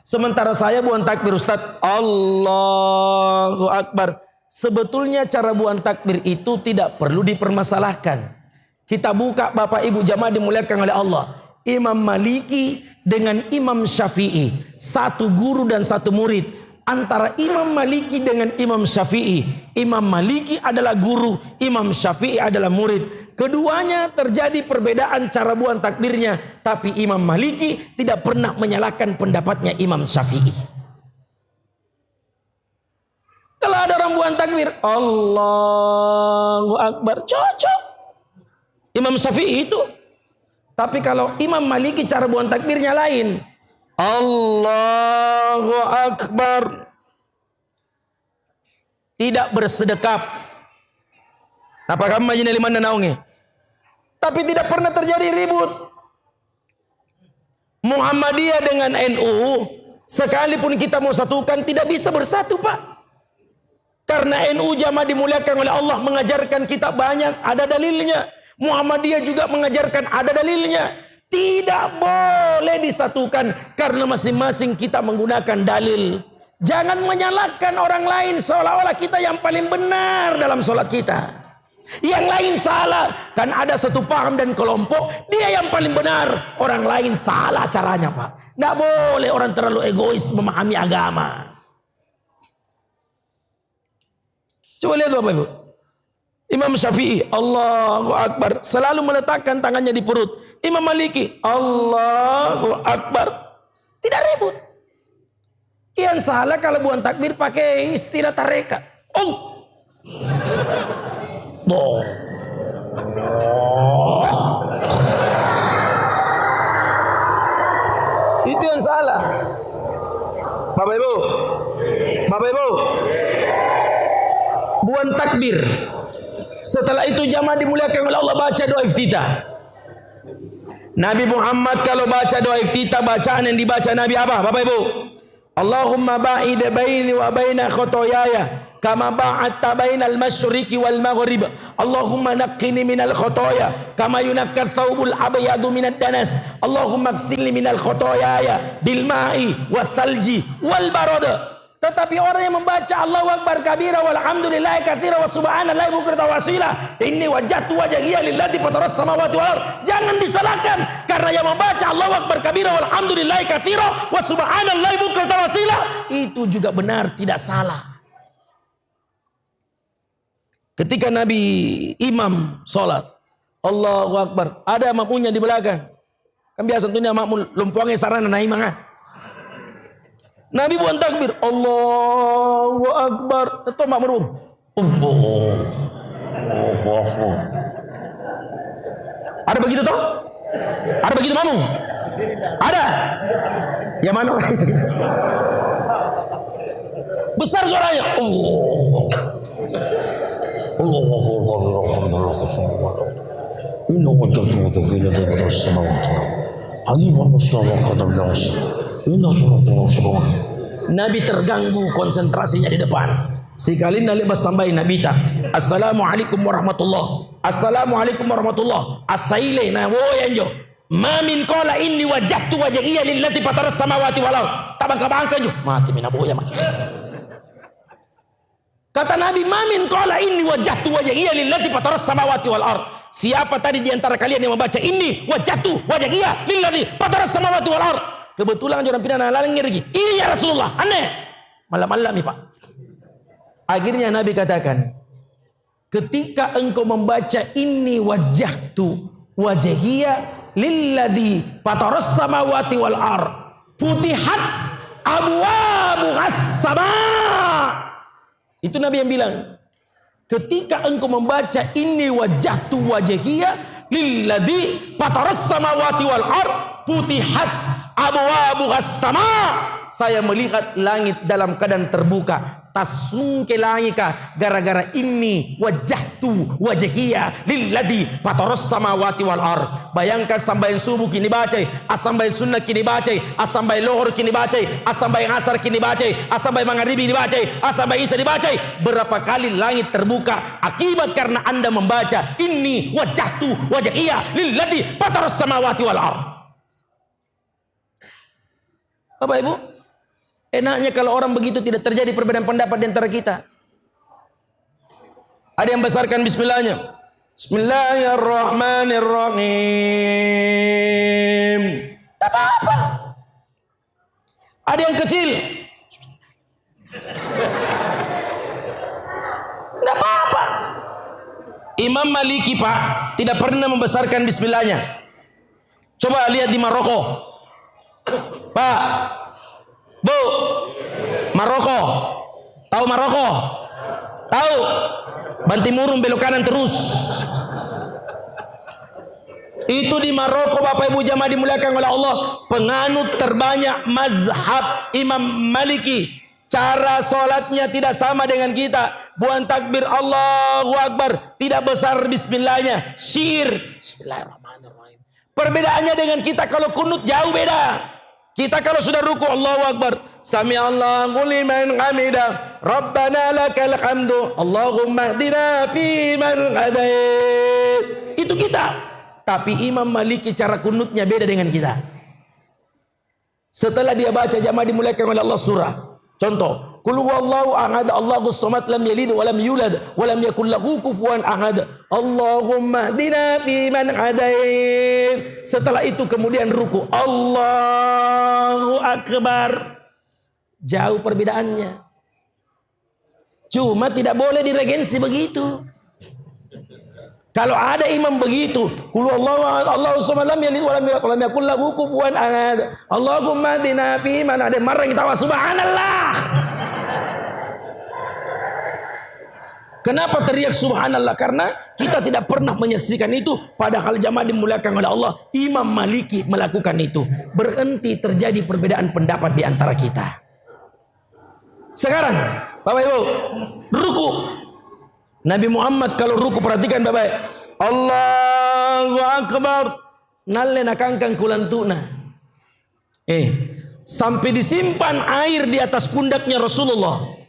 Sementara saya buang takbir Ustaz. Allahu Akbar. Sebetulnya cara buang takbir itu tidak perlu dipermasalahkan. Kita buka Bapak Ibu jamaah dimuliakan oleh Allah. Imam Maliki dengan Imam Syafi'i. Satu guru dan satu murid. Antara Imam Maliki dengan Imam Syafi'i. Imam Maliki adalah guru. Imam Syafi'i adalah murid. Keduanya terjadi perbedaan cara buang takbirnya. Tapi Imam Maliki tidak pernah menyalahkan pendapatnya Imam Syafi'i. Kalau ada orang buang takbir, Allahu Akbar, cocok. Imam Syafi'i itu. Tapi kalau Imam Maliki cara buang takbirnya lain. Allahu Akbar. Tidak bersedekap. Apakah majina liman dan naungi? Tapi tidak pernah terjadi ribut. Muhammadiyah dengan NU, sekalipun kita mau satukan, tidak bisa bersatu Pak. Karena NU jamaah dimuliakan oleh Allah mengajarkan kita banyak, ada dalilnya. Muhammadiyah juga mengajarkan, ada dalilnya. Tidak boleh disatukan karena masing-masing kita menggunakan dalil. Jangan menyalahkan orang lain seolah-olah kita yang paling benar dalam sholat kita. Yang lain salah. Kan ada satu paham dan kelompok, dia yang paling benar, orang lain salah caranya Pak. Tidak boleh orang terlalu egois memahami agama. Coba lihat Bapak Ibu. Imam Syafi'i, Allahu Akbar, selalu meletakkan tangannya di perut. Imam Maliki, Allahu Akbar, tidak ribut. Yang salah kalau buang takbir pakai istilah tarekat. Oh. Boh. Itu yang salah. Bapak Ibu. Bapak Ibu. Buang takbir. Setelah itu jamaah dimuliakan oleh Allah baca doa iftitah. Nabi Muhammad kalau baca doa iftitah, bacaan yang dibaca Nabi apa Bapak Ibu? Allahumma ba'id baini wa baina khotoyaya kama ba'adta bainal masyriqi wal maghrib. Allahumma naqqini minal khotoya kama yunakka thawbul abyadu minad danas. Allahumma ghsilni minal khotoyaya bil ma'i wal thalji wal barad. Tetapi orang yang membaca Allahu Akbar kabira walhamdulillahi katsira wa subhanallahi bukratan wa asila, inni wajjahtu wajhiya lillazi fataras samawati wal ardh, jangan disalahkan karena yang membaca Allahu Akbar kabira walhamdulillahi katsira wa subhanallahi bukratan wa asila itu juga benar, tidak salah. Ketika Nabi imam salat Allahu Akbar, ada makmumnya di belakang. Kan biasa tentunya makmum lumpuangnya sarana naimah. Nabi buang takbir, Allahu Akbar. Itu makmum. Allahu Akbar. Ada begitu toh? Ada begitu makmum? Ada. Yang mana? Besar suaranya. Allahu Akbar. Inna wajhatu wajhiya lillazi samawati. Hanifan musliman qadam lawas. Nabi terganggu konsentrasinya di depan. Sekali nali basambai Nabi tak. Assalamualaikum warahmatullah. Assalamualaikum warahmatullah. Asaile na woyanjo. Ma min qala inni wajjahtu wajhiya lillati fataras samawati wal ardh. Tabang-tabang jo. Mati mina boya maki. Kata Nabi, ma min qala inni wajjahtu wajhiya lillati fataras samawati wal ardh. Siapa tadi di antara kalian yang membaca inni wajjahtu wajhiya lillati fataras samawati wal ardh? Kebetulan orang pindah langir lagi. Ini ya Rasulullah. Aneh. Malam-malam nih Pak. Akhirnya Nabi katakan, ketika engkau membaca inni wajjahtu wajhiya lilladzi fataras samawati wal ardh, futihat abwabu as-sama. Itu Nabi yang bilang, ketika engkau membaca inni wajjahtu wajhiya lilladzi fataras samawati wal ardh, futihat abwabu as-sama, saya melihat langit dalam keadaan terbuka, tasungke langika gara-gara inni wajjahtu wajhiya lilladzi fataras samawati wal ard. Bayangkan sampai subuh kini baca, sampai sunnah kini baca, sampai lohor kini baca, sampai asar kini baca, sampai maghribi dibaca, sampai isya dibaca. Berapa kali langit terbuka akibat karena Anda membaca inni wajjahtu wajhiya lilladzi fataras samawati wal ard. Bapak Ibu, enaknya kalau orang begitu tidak terjadi perbedaan pendapat di antara kita. Ada yang besarkan bismillahnya. Bismillahirrahmanirrahim. Tak apa-apa. Ada yang kecil. Tidak apa-apa. Imam Maliki Pak tidak pernah membesarkan bismillahnya. Coba lihat di Maroko. Pak, Bu, Maroko, tahu Maroko? Tahu? Bantimurung belok kanan terus. Itu di Maroko, Bapak Ibu jamaah dimuliakan oleh Allah, penganut terbanyak mazhab Imam Maliki. Cara solatnya tidak sama dengan kita. Buang takbir Allahu Akbar, tidak besar bismillahnya, syiir Bismillahirrahmanirrahim. Perbedaannya dengan kita kalau kunut jauh beda. Kita kalau sudah ruku Allahu Akbar, sami Allahu liman hamidah, Rabbana lakal hamdu, Allahumma hdina fi man hadait. Itu kita. Tapi Imam Maliki cara kunutnya beda dengan kita. Setelah dia baca jamaah dimuliakan oleh Allah surah. Contoh, Qul huwallahu ahad, Allahus samad, lam yalid wa lam yulad wa lam yakul lahu kufuwan ahad. Allahumma hdina fi man hadait. Setelah itu kemudian ruku Allahu akbar. Jauh perbedaannya. Cuma tidak boleh diregensi begitu. Kalau ada imam begitu, Qul huwallahu ahad, Allahus samad, lam yalid wa lam yulad wa lam yakul lahu kufuwan ahad. Allahumma hdina fi man hadait. Marah kita subhanallah. Kenapa teriak subhanallah? Karena kita tidak pernah menyaksikan itu. Padahal jamaah dimuliakan oleh Allah, Imam Maliki melakukan itu. Berhenti terjadi perbedaan pendapat di antara kita. Sekarang Bapak Ibu, ruku. Nabi Muhammad kalau ruku perhatikan Bapak, Allahu Akbar, nalle nakangkang kulantuna. Sampai disimpan air di atas pundaknya Rasulullah.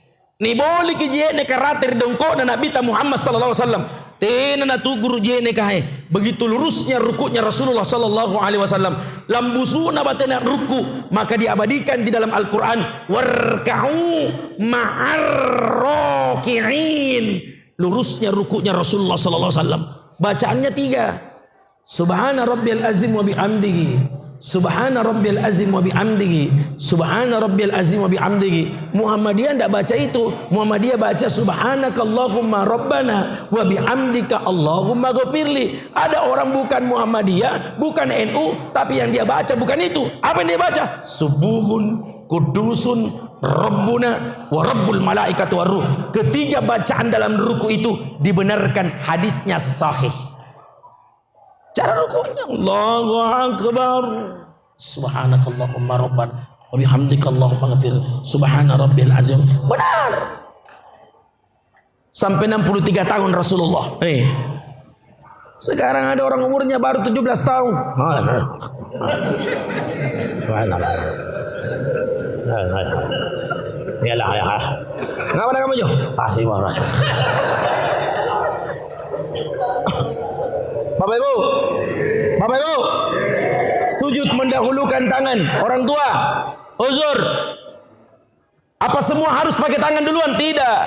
Ni boleh kijene karater dongko na Nabi Muhammad sallallahu alaihi wasallam. Tena na tugur jene kahe. Begitu lurusnya rukuknya Rasulullah sallallahu alaihi wasallam. Lambusuna batena ruku, maka diabadikan di dalam Al-Qur'an warka'u ma'ar raki'in. Lurusnya rukuknya Rasulullah sallallahu alaihi wasallam. Bacaannya 3. Subhana rabbiyal azim wa bihamdihi. Subhana rabbiyal azim wa bihamdihi. Subhana rabbiyal azim wa bihamdihi. Muhammadiyah tidak baca itu. Muhammadiyah baca subhanakallahumma rabbana wa bihamdika Allahumma ghafirli. Ada orang bukan Muhammadiyah, bukan NU, tapi yang dia baca bukan itu. Apa yang dia baca? Subuhun kudusun rabbuna wa rabbul malaikatu waruh. Ketiga bacaan dalam ruku itu dibenarkan, hadisnya sahih. Cara rukunya Allahu Akbar, subhanakallahumma rabbana wa bihamdika Allahumma ghafir, subhana rabbil azim. Benar. Sampai 63 tahun Rasulullah. Sekarang ada orang umurnya baru 17 tahun. Ngapa kamu Jo? Bapak Ibu, sujud mendahulukan tangan orang tua. Uzur. Apa semua harus pakai tangan duluan? Tidak.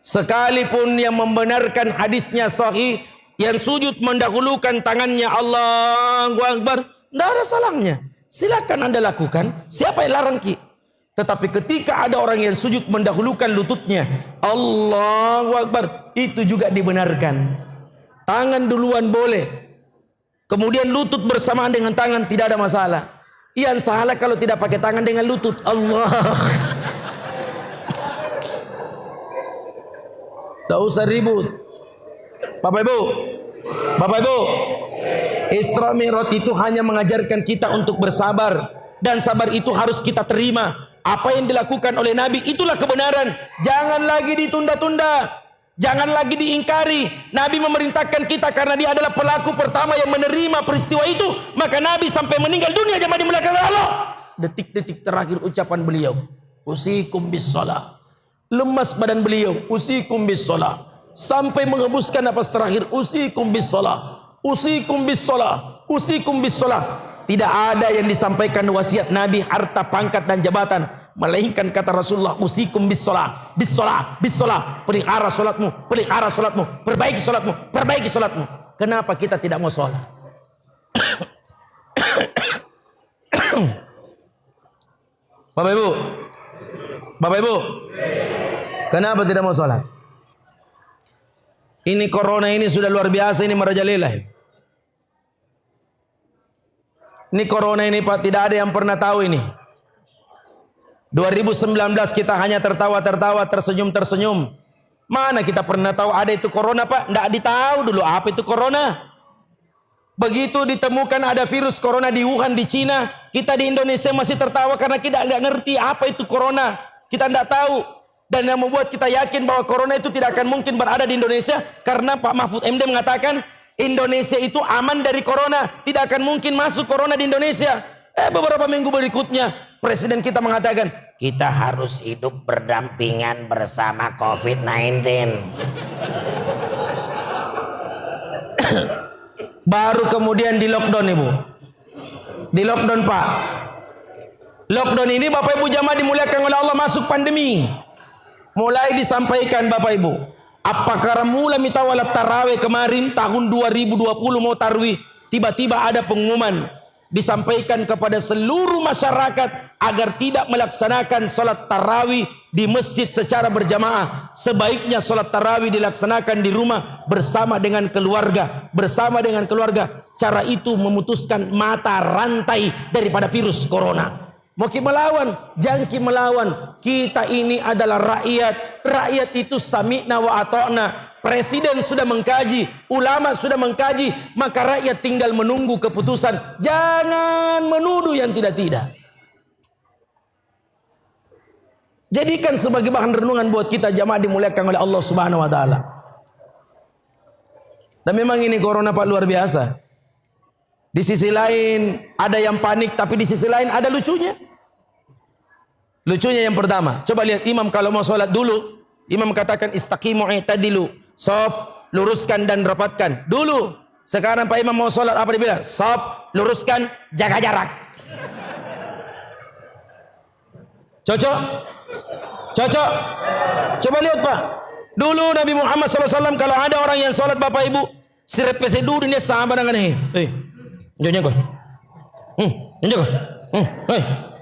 Sekalipun yang membenarkan hadisnya sahih, yang sujud mendahulukan tangannya Allahu Akbar, tidak ada salahnya. Silakan Anda lakukan. Siapa yang larang ki? Tetapi ketika ada orang yang sujud mendahulukan lututnya, Allahu Akbar, itu juga dibenarkan. Tangan duluan boleh, kemudian lutut bersamaan dengan tangan, tidak ada masalah. Yang salah kalau tidak pakai tangan dengan lutut. Allah. Tak usah ribut. Bapak Ibu, Isra Mi'raj itu hanya mengajarkan kita untuk bersabar, dan sabar itu harus kita terima. Apa yang dilakukan oleh Nabi itulah kebenaran. Jangan lagi ditunda-tunda. Jangan lagi diingkari. Nabi memerintahkan kita karena dia adalah pelaku pertama yang menerima peristiwa itu. Maka Nabi sampai meninggal dunia jamaah dimulakan oleh Allah. Detik-detik terakhir ucapan beliau, usikum bis shalah. Lemas badan beliau, usikum bis shalah. Sampai menghembuskan napas terakhir, usikum bis shalah. Usikum bis shalah. Usikum bis shalah. Tidak ada yang disampaikan wasiat Nabi, harta, pangkat dan jabatan, melainkan kata Rasulullah, usikum bis shalah, bis shalah, bis shalah. Pelihara salatmu, pelihara salatmu, perbaiki salatmu, perbaiki salatmu. Kenapa kita tidak mau salat? Bapak Ibu, Bapak Ibu, kenapa tidak mau salat? Ini corona ini sudah luar biasa, ini merajalela. Ini corona ini Pak, tidak ada yang pernah tahu ini. 2019 kita hanya tertawa-tertawa, tersenyum-tersenyum. Mana kita pernah tahu ada itu corona Pak? Tidak ditahu dulu apa itu corona. Begitu ditemukan ada virus corona di Wuhan di Cina, kita di Indonesia masih tertawa karena kita nggak ngerti apa itu corona. Kita tidak tahu. Dan yang membuat kita yakin bahwa corona itu tidak akan mungkin berada di Indonesia karena Pak Mahfud MD mengatakan Indonesia itu aman dari corona, tidak akan mungkin masuk corona di Indonesia. Beberapa minggu berikutnya Presiden kita mengatakan kita harus hidup berdampingan bersama COVID-19. Baru kemudian di lockdown Ibu. Di lockdown Pak. Lockdown ini Bapak Ibu jamaah dimuliakan oleh Allah, masuk pandemi. Mulai disampaikan Bapak Ibu, apakah mulai mitawalat tarawih kemarin tahun 2020 mau tarwih, tiba-tiba ada pengumuman disampaikan kepada seluruh masyarakat agar tidak melaksanakan sholat tarawih di masjid secara berjamaah. Sebaiknya sholat tarawih dilaksanakan di rumah bersama dengan keluarga. Bersama dengan keluarga. Cara itu memutuskan mata rantai daripada virus corona. Mau kita melawan, jangki melawan. Kita ini adalah rakyat. Rakyat itu sami'na wa ata'na. Presiden sudah mengkaji, ulama sudah mengkaji, maka rakyat tinggal menunggu keputusan. Jangan menuduh yang tidak-tidak. Jadikan sebagai bahan renungan buat kita jamaah dimuliakan oleh Allah Subhanahu wa taala. Dan memang ini corona Pak luar biasa. Di sisi lain ada yang panik, tapi di sisi lain ada lucunya. Lucunya yang pertama, coba lihat imam kalau mau sholat dulu, imam katakan istaqimu i'tadilu, shaf luruskan dan rapatkan dulu. Sekarang Pak Imam mau sholat apa dia bilang? Shaf luruskan, jaga jarak. Cocok? Cocok? Coba lihat Pak. Dulu Nabi Muhammad SAW kalau ada orang yang sholat Bapak Ibu, sirep dulu dia sama dengan Nyonya kau. Nyonya kau.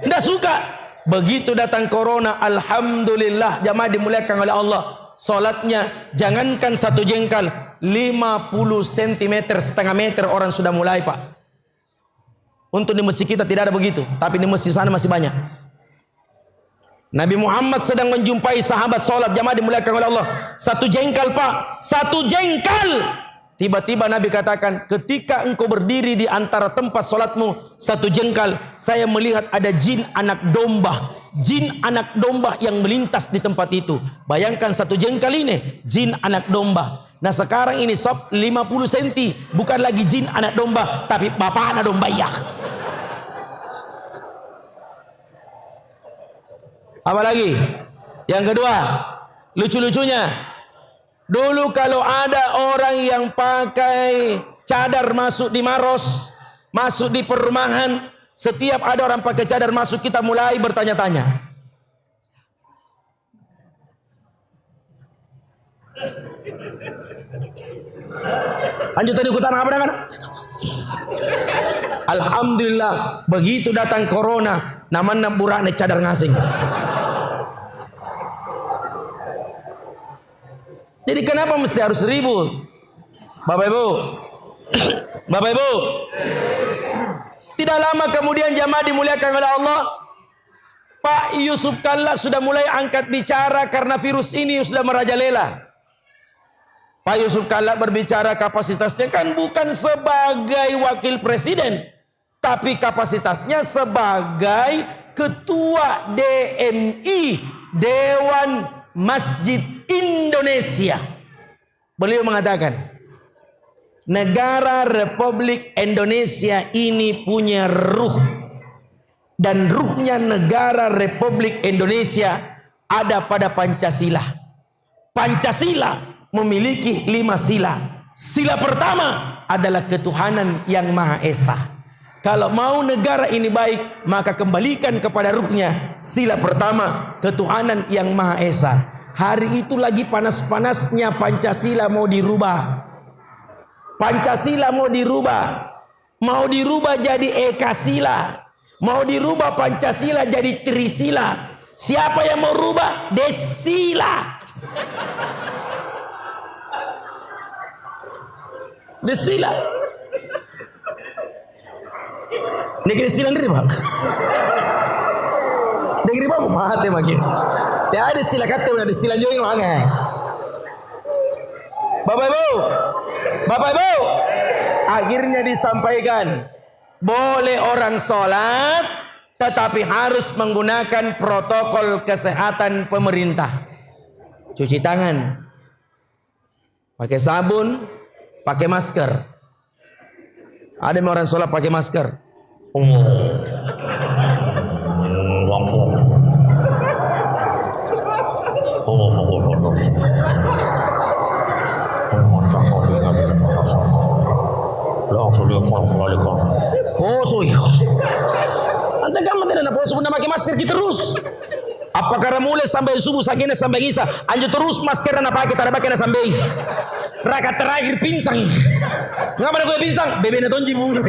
Tidak suka. Begitu datang corona, alhamdulillah jamaah dimuliakan oleh Allah. Sholatnya jangankan 1 jengkal, 50 cm, setengah meter orang sudah mulai Pak. Untuk di masjid kita tidak ada begitu, tapi di masjid sana masih banyak. Nabi Muhammad sedang menjumpai sahabat sholat, jamaah dimuliakan oleh Allah. 1 jengkal Pak, 1 jengkal. Tiba-tiba Nabi katakan, ketika engkau berdiri di antara tempat sholatmu 1 jengkal, saya melihat ada jin anak domba. Jin anak domba yang melintas di tempat itu. Bayangkan 1 jengkal ini, jin anak domba. Nah sekarang ini sob 50 cm, bukan lagi jin anak domba, tapi bapak anak domba ya. Apa lagi? Yang kedua, lucu-lucunya. Dulu kalau ada orang yang pakai cadar masuk di Maros, masuk di perumahan, setiap ada orang pakai cadar masuk, kita mulai bertanya-tanya. Lanjutan ikutan apa dengan? Alhamdulillah, begitu datang corona, namanya burane cadar ngasing. Jadi kenapa mesti harus ribut? Bapak Ibu, Bapak Ibu, tidak lama kemudian jamaah dimuliakan oleh Allah, Pak Yusuf Kalla sudah mulai angkat bicara karena virus ini sudah merajalela. Pak Yusuf Kalla berbicara kapasitasnya kan bukan sebagai wakil presiden, tapi kapasitasnya sebagai Ketua DMI, Dewan Masjid Indonesia. Beliau mengatakan, negara Republik Indonesia ini punya ruh. Dan ruhnya negara Republik Indonesia ada pada Pancasila. Pancasila memiliki 5 sila. Sila pertama adalah ketuhanan yang Maha Esa. Kalau mau negara ini baik, maka kembalikan kepada ruhnya. Sila pertama, ketuhanan yang Maha Esa. Hari itu lagi panas-panasnya Pancasila mau dirubah. Pancasila mau dirubah. Mau dirubah jadi Ekasila. Mau dirubah Pancasila jadi Trisila. Siapa yang mau rubah? Desila. Desila. Negeri silang diri bang. Negeri bang mati makin. Tidak ada sila kata ada sila juga mangai. Bapak Ibu, akhirnya disampaikan boleh orang sholat, tetapi harus menggunakan protokol kesehatan pemerintah. Cuci tangan, pakai sabun, pakai masker. Ada yang orang sholat pakai masker. Poso ya. Anta gampang tidak nak poso bunda pakai masker kita terus. Apa karena mulai sampai subuh sagena sampai isa, anjo terus masker na pakai tada pakai na sampai. Raka terakhir pinsang. Ngapa gue pinsang? Bebe na tonji bunda.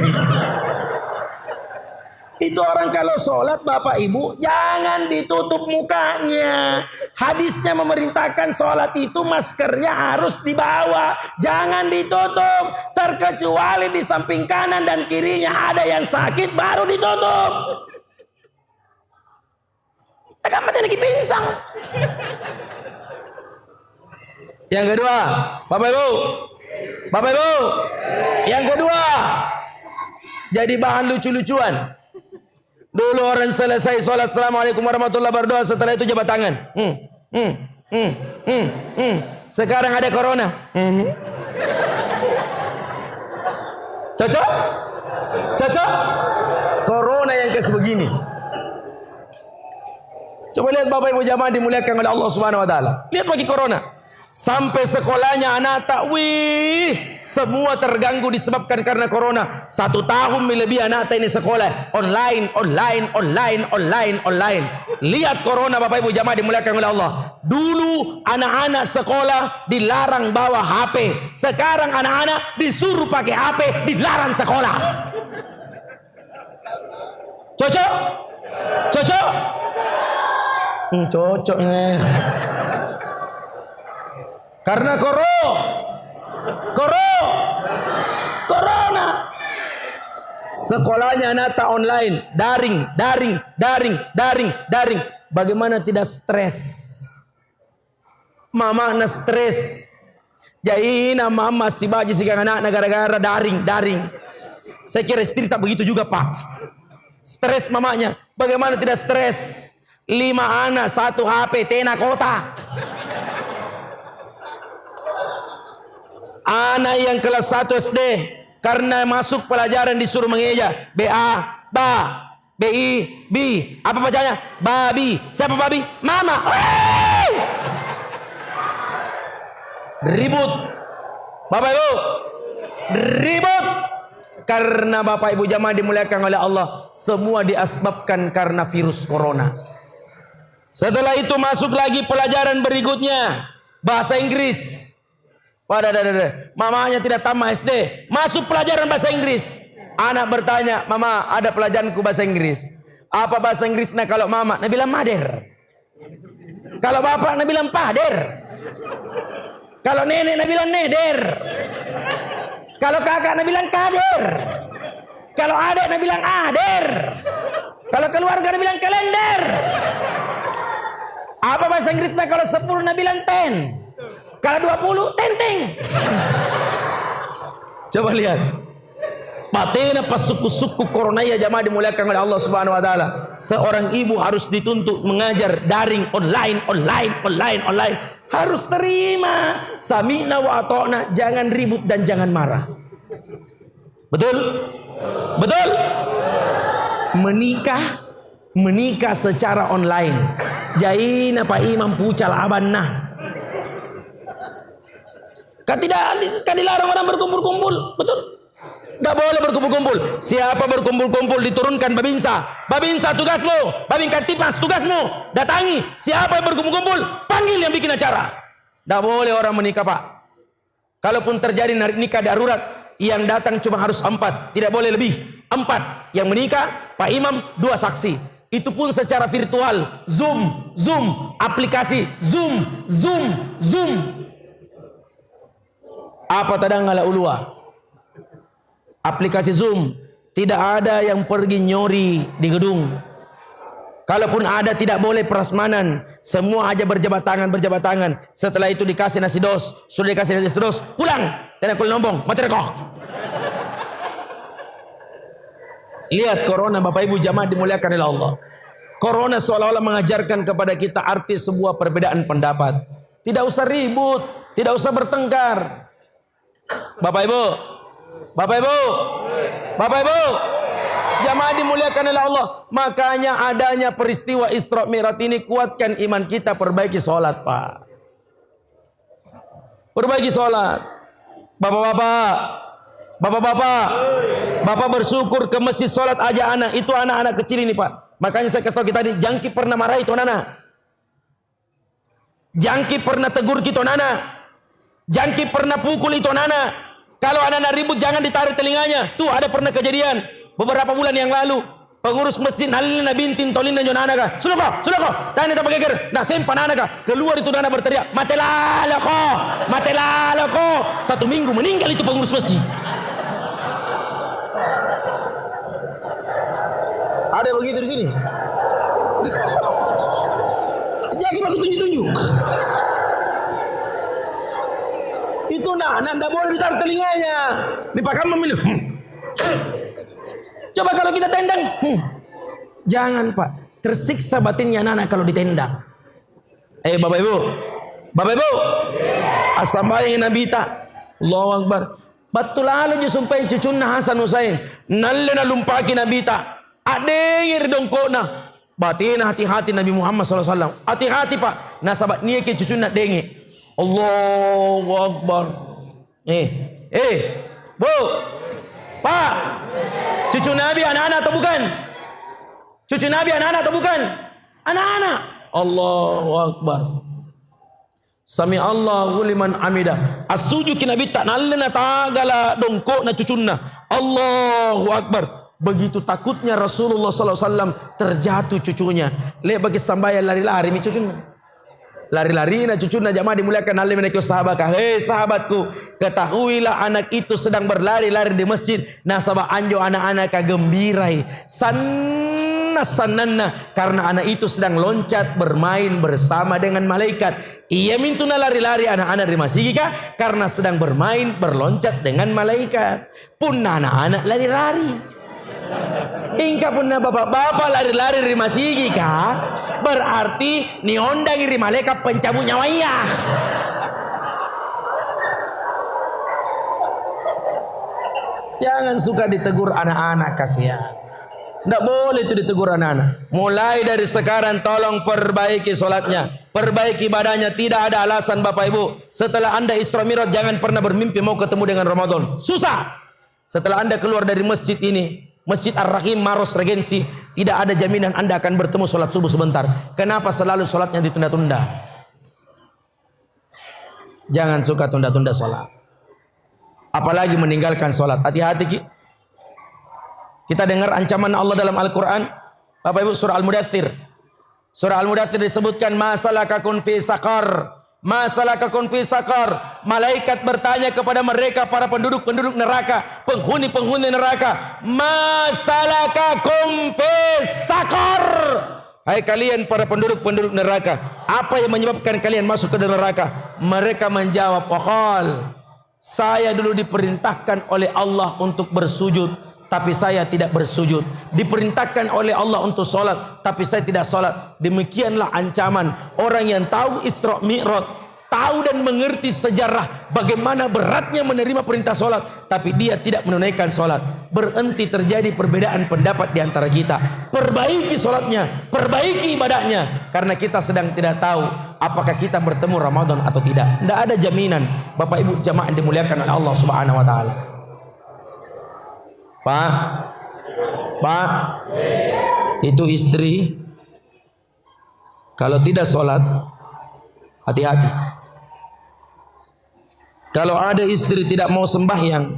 Itu orang kalau sholat Bapak Ibu jangan ditutup mukanya. Hadisnya memerintahkan sholat itu maskernya harus dibawa, jangan ditutup. Terkecuali di samping kanan dan kirinya ada yang sakit baru ditutup. Agak macam lagi pinsang. Yang kedua, Bapak Ibu, yang kedua, jadi bahan lucu-lucuan. Dulu orang selesai sholat, assalamualaikum warahmatullahi wabarakatuh, setelah itu jabat tangan. Sekarang ada corona. Cocok? Corona yang kayak sebegini. Coba lihat Bapak Ibu jamaah dimuliakan oleh Allah Subhanahu wa taala. Lihat bagi corona. Sampai sekolahnya anak tak, semua terganggu disebabkan karena corona. 1 tahun lebih anak tak ini sekolah online. Lihat corona Bapak Ibu jamaah dimuliakan oleh Allah. Dulu anak-anak sekolah dilarang bawa HP. Sekarang anak-anak disuruh pakai HP, dilarang sekolah. Cocok? Cocok nih. Karena corona. Sekolahnya anak online, daring. Bagaimana tidak stres? Mama na stres. Jadi mama si baji si anak negara-negara daring. Saya kira istri tak begitu juga Pak. Stres mamanya. Bagaimana tidak stres? 5 anak 1 HP tena kota. Anak yang kelas 1 SD karena masuk pelajaran disuruh mengeja BA, ba, BI, B. Apa bacanya? Babi. Siapa babi? Mama. Ribut. Bapak Ibu. Ribut. Karena Bapak Ibu jamaah dimuliakan oleh Allah, semua diasbabkan karena virus corona. Setelah itu masuk lagi pelajaran berikutnya, bahasa Inggris. Mamanya tidak tamat SD, masuk pelajaran bahasa Inggris. Anak bertanya, mama ada pelajaranku bahasa Inggris. Apa bahasa Inggrisnya kalau mama? Nah bilang mader. Kalau bapak nah bilang pader. Kalau nenek nah bilang neder. Kalau kakak nah bilang kader. Kalau adik nah bilang ader. Kalau keluarga nah bilang kalender. Apa bahasa Inggrisnya kalau 10 nah bilang 10. Kalau 20 tenteng. Coba lihat. Batena pas suku-suku corona ya jamaah dimuliakan oleh Allah Subhanahu wa taala. Seorang ibu harus dituntut mengajar daring online. Harus terima. Sami'na wa ata'na, jangan ribut dan jangan marah. Betul? Betul? Menikah secara online. Jaina Pak Imam pucal abanna. Kan dilarang orang berkumpul-kumpul, betul? Tidak boleh berkumpul-kumpul. Siapa berkumpul-kumpul diturunkan babinsa. Babinsa tugasmu, babin Kantipmas tugasmu. Datangi siapa yang berkumpul-kumpul, panggil yang bikin acara. Tidak boleh orang menikah, Pak. Kalaupun terjadi nikah darurat, yang datang cuma harus 4, tidak boleh lebih. 4 yang menikah, Pak Imam 2 saksi. Itu pun secara virtual, Zoom, aplikasi Zoom. Apa tadang ala ulua? Aplikasi Zoom, tidak ada yang pergi nyori di gedung. Kalaupun ada tidak boleh prasmanan, semua aja berjabat tangan. Setelah itu dikasih nasi dos, sudah dikasih nasi dos, pulang. Tidak boleh nombong, mati rekok. Lihat corona Bapak Ibu jamaah dimuliakan oleh Allah. Corona seolah-olah mengajarkan kepada kita arti sebuah perbedaan pendapat. Tidak usah ribut, tidak usah bertengkar. Bapak Ibu, jamaah dimuliakan oleh Allah. Makanya adanya peristiwa Isra Mi'raj ini kuatkan iman kita, perbaiki sholat, Pak. Perbaiki sholat. Bapak bersyukur ke masjid sholat aja anak. Itu anak-anak kecil ini, Pak. Makanya saya kasih tahu kita tadi, jangki pernah marah itu anak. Jangki pernah tegur kita anak. Jangki pernah pukul itu anak. Kalau anak-anak ribut jangan ditarik telinganya. Tuh ada pernah kejadian beberapa bulan yang lalu. Pengurus masjid halina bintin tolina jon anaka. Sulako. Tanya tak pakai nah sempan anaka. Keluar itu anak berteriak, "Matelalako." 1 minggu meninggal itu pengurus masjid. Ada begitu di sini. Jadi aku tunjuk-tunjuk. Itu nanda boleh ditarik telinganya. Dipakai memilih. Coba kalau kita tendang. Jangan, Pak. Tersiksa batinnya anak kalau ditendang. Bapak Ibu. Asambayang Nabi ta. Allahu Akbar. Betul aja sumpah cucunna Hasan Husain. Nallena lumpaki Nabi ta. Adengir dongkona. Batin hati-hati Nabi Muhammad SAW. Hati-hati, Pak. Nasabat niya ke cucunna dengi. Allahu Akbar. Bu, Pak, cucu Nabi anak-anak atau bukan? Cucu Nabi anak-anak atau bukan? Anak-anak. Allahu Akbar. Sami Allahu liman hamidah. Asuju ki Nabi tak nalena tagala dongko na cucunna. Allahu Akbar. Begitu takutnya Rasulullah SAW terjatuh cucunya. Lihat bagi sambayan lari-lari mi cucunna. Lari-lari na cucuna jamaah dimuliakan oleh menaiki sahabat. Hei sahabatku, ketahuilah anak itu sedang berlari-lari di masjid. Nasabah anjo anak-anak kagembira'i. Sanna karena anak itu sedang loncat bermain bersama dengan malaikat. Ia mintuna lari-lari anak-anak di masjid karena sedang bermain berloncat dengan malaikat. Pun anak-anak lari-lari. Ingka pun bapak-bapak lari-lari di masjid berarti ni Honda ngiri malaikat pencabut nyawanya. Jangan suka ditegur anak-anak, kasihan. Tidak boleh itu ditegur anak-anak. Mulai dari sekarang tolong perbaiki sholatnya, perbaiki ibadahnya. Tidak ada alasan Bapak Ibu. Setelah Anda Isra Mi'raj jangan pernah bermimpi mau ketemu dengan Ramadan. Susah. Setelah Anda keluar dari masjid ini, Masjid Ar-Rahim Maros Regensi, tidak ada jaminan Anda akan bertemu sholat subuh sebentar. Kenapa selalu sholatnya ditunda-tunda? Jangan suka tunda-tunda sholat. Apalagi meninggalkan sholat. Hati-hati. Kita dengar ancaman Allah dalam Al-Quran. Bapak Ibu, surah Al-Mudaththir. Surah Al-Mudaththir disebutkan masalakakum fi saqar. Masalakakum fi saqar. Malaikat bertanya kepada mereka para penduduk-penduduk neraka, penghuni-penghuni neraka, masalakakum fi saqar. Hai kalian para penduduk-penduduk neraka, apa yang menyebabkan kalian masuk ke dalam neraka? Mereka menjawab, Saya dulu diperintahkan oleh Allah untuk bersujud, tapi saya tidak bersujud. Diperintahkan oleh Allah untuk sholat, tapi saya tidak sholat. Demikianlah ancaman orang yang tahu Isra Mi'raj, tahu dan mengerti sejarah bagaimana beratnya menerima perintah sholat, tapi dia tidak menunaikan sholat. Berhenti terjadi perbedaan pendapat di antara kita. Perbaiki sholatnya, perbaiki ibadahnya, karena kita sedang tidak tahu apakah kita bertemu Ramadan atau tidak. Tidak ada jaminan. Bapak Ibu jamaah yang dimuliakan oleh Allah Subhanahu wa taala. Pak, itu istri kalau tidak sholat, hati-hati. Kalau ada istri tidak mau sembahyang,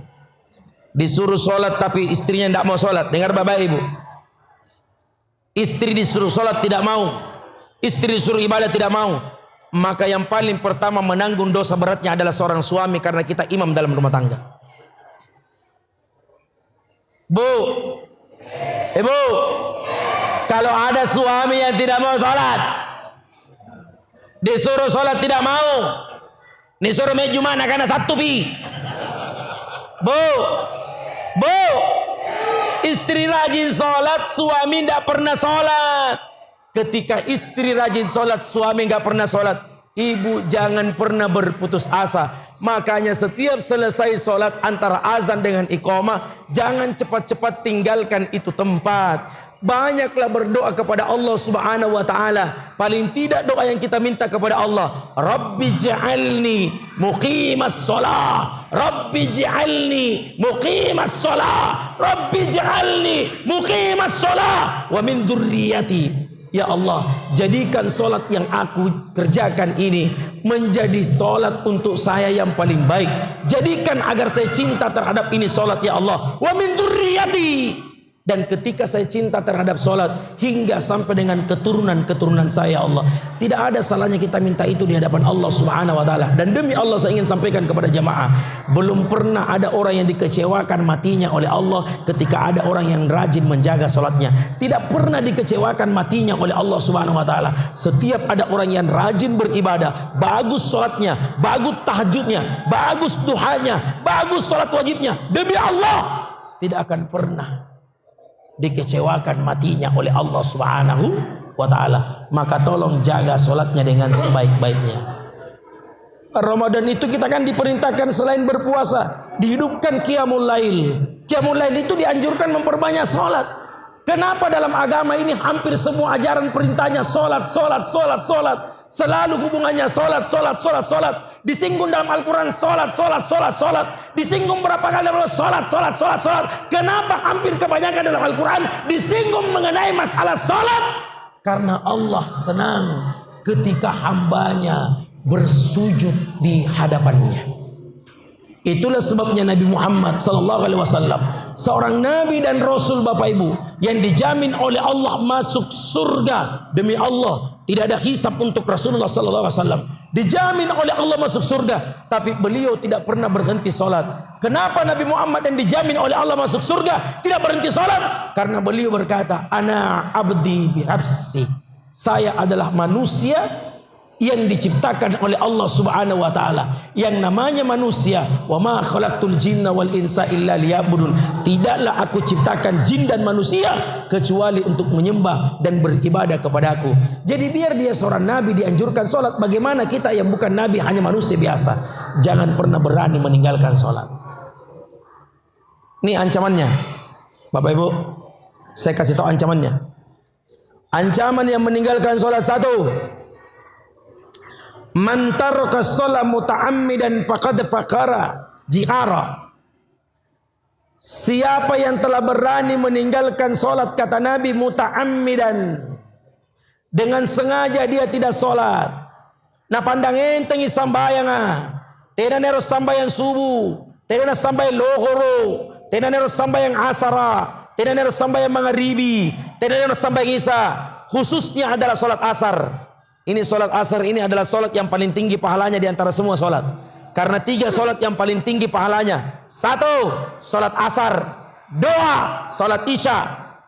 disuruh sholat tapi istrinya tidak mau sholat. Dengar Bapak Ibu, istri disuruh sholat tidak mau, istri disuruh ibadah tidak mau, maka yang paling pertama menanggung dosa beratnya adalah seorang suami, karena kita imam dalam rumah tangga. Bu, ibu, kalau ada suami yang tidak mau sholat, disuruh sholat tidak mau, disuruh meju mana karena satu pi. Bu, istri rajin sholat, suami tidak pernah sholat. Ketika istri rajin sholat, suami nggak pernah sholat, ibu jangan pernah berputus asa. Makanya setiap selesai sholat antara azan dengan iqamah, jangan cepat-cepat tinggalkan itu tempat. Banyaklah berdoa kepada Allah Subhanahu wa taala. Paling tidak doa yang kita minta kepada Allah, Rabbi ja'alni muqimas shalah, Rabbi ja'alni muqimas shalah, Rabbi ja'alni muqimas shalah wa min dzurriyyati. Ya Allah, jadikan solat yang aku kerjakan ini menjadi solat untuk saya yang paling baik. Jadikan agar saya cinta terhadap ini solat, ya Allah. Wa min dzurriyyati. Dan ketika saya cinta terhadap solat hingga sampai dengan keturunan-keturunan saya, ya Allah, tidak ada salahnya kita minta itu di hadapan Allah Subhanahu wa taala. Dan demi Allah saya ingin sampaikan kepada jamaah, belum pernah ada orang yang dikecewakan matinya oleh Allah ketika ada orang yang rajin menjaga solatnya. Tidak pernah dikecewakan matinya oleh Allah Subhanahu wa taala. Setiap ada orang yang rajin beribadah, bagus solatnya, bagus tahajudnya, bagus duhanya, bagus solat wajibnya, demi Allah tidak akan pernah dikecewakan matinya oleh Allah Subhanahu wa taala. Maka tolong jaga solatnya dengan sebaik-baiknya. Ramadan itu kita kan diperintahkan selain berpuasa, dihidupkan qiyamul lail. Qiyamul lail itu dianjurkan memperbanyak solat. Kenapa dalam agama ini hampir semua ajaran perintahnya solat, solat, solat, solat? Selalu hubungannya solat, solat, solat, solat. Disinggung dalam Al-Quran solat, solat, solat, solat. Disinggung berapa kali dalam solat, solat, solat, solat. Kenapa hampir kebanyakan dalam Al-Quran disinggung mengenai masalah solat? Karena Allah senang ketika hambanya bersujud di hadapannya. Itulah sebabnya Nabi Muhammad SAW, seorang Nabi dan Rasul Bapak Ibu, yang dijamin oleh Allah masuk surga. Demi Allah, tidak ada hisab untuk Rasulullah SAW. Dijamin oleh Allah masuk surga, tapi beliau tidak pernah berhenti sholat. Kenapa Nabi Muhammad yang dijamin oleh Allah masuk surga tidak berhenti sholat? Karena beliau berkata, Ana abdi bihabsi. Saya adalah manusia yang diciptakan oleh Allah Subhanahu wa taala. Yang namanya manusia, wa ma khalaqtul jinna wal insa illa liya'budun. Tidaklah aku ciptakan jin dan manusia kecuali untuk menyembah dan beribadah kepadaku. Jadi biar dia seorang nabi dianjurkan salat, bagaimana kita yang bukan nabi hanya manusia biasa? Jangan pernah berani meninggalkan salat. Ini ancamannya. Bapak Ibu, saya kasih tahu ancamannya. Ancaman yang meninggalkan salat: satu, man taraka shalah muta'ammidan faqad faqara ji'ara. Siapa yang telah berani meninggalkan solat, kata Nabi, muta'ammidan, dengan sengaja dia tidak solat. Nah pandang enteng sambayang tidak nero sambayang subuh, tidak nero sambayang lohoro, tidak nero sambayang asara, tidak nero sambayang maghribi, tidak nero sambayang isya. Khususnya adalah solat asar. Ini solat asar ini adalah solat yang paling tinggi pahalanya di antara semua solat. Karena 3 solat yang paling tinggi pahalanya. 1, solat asar. 2, solat isya.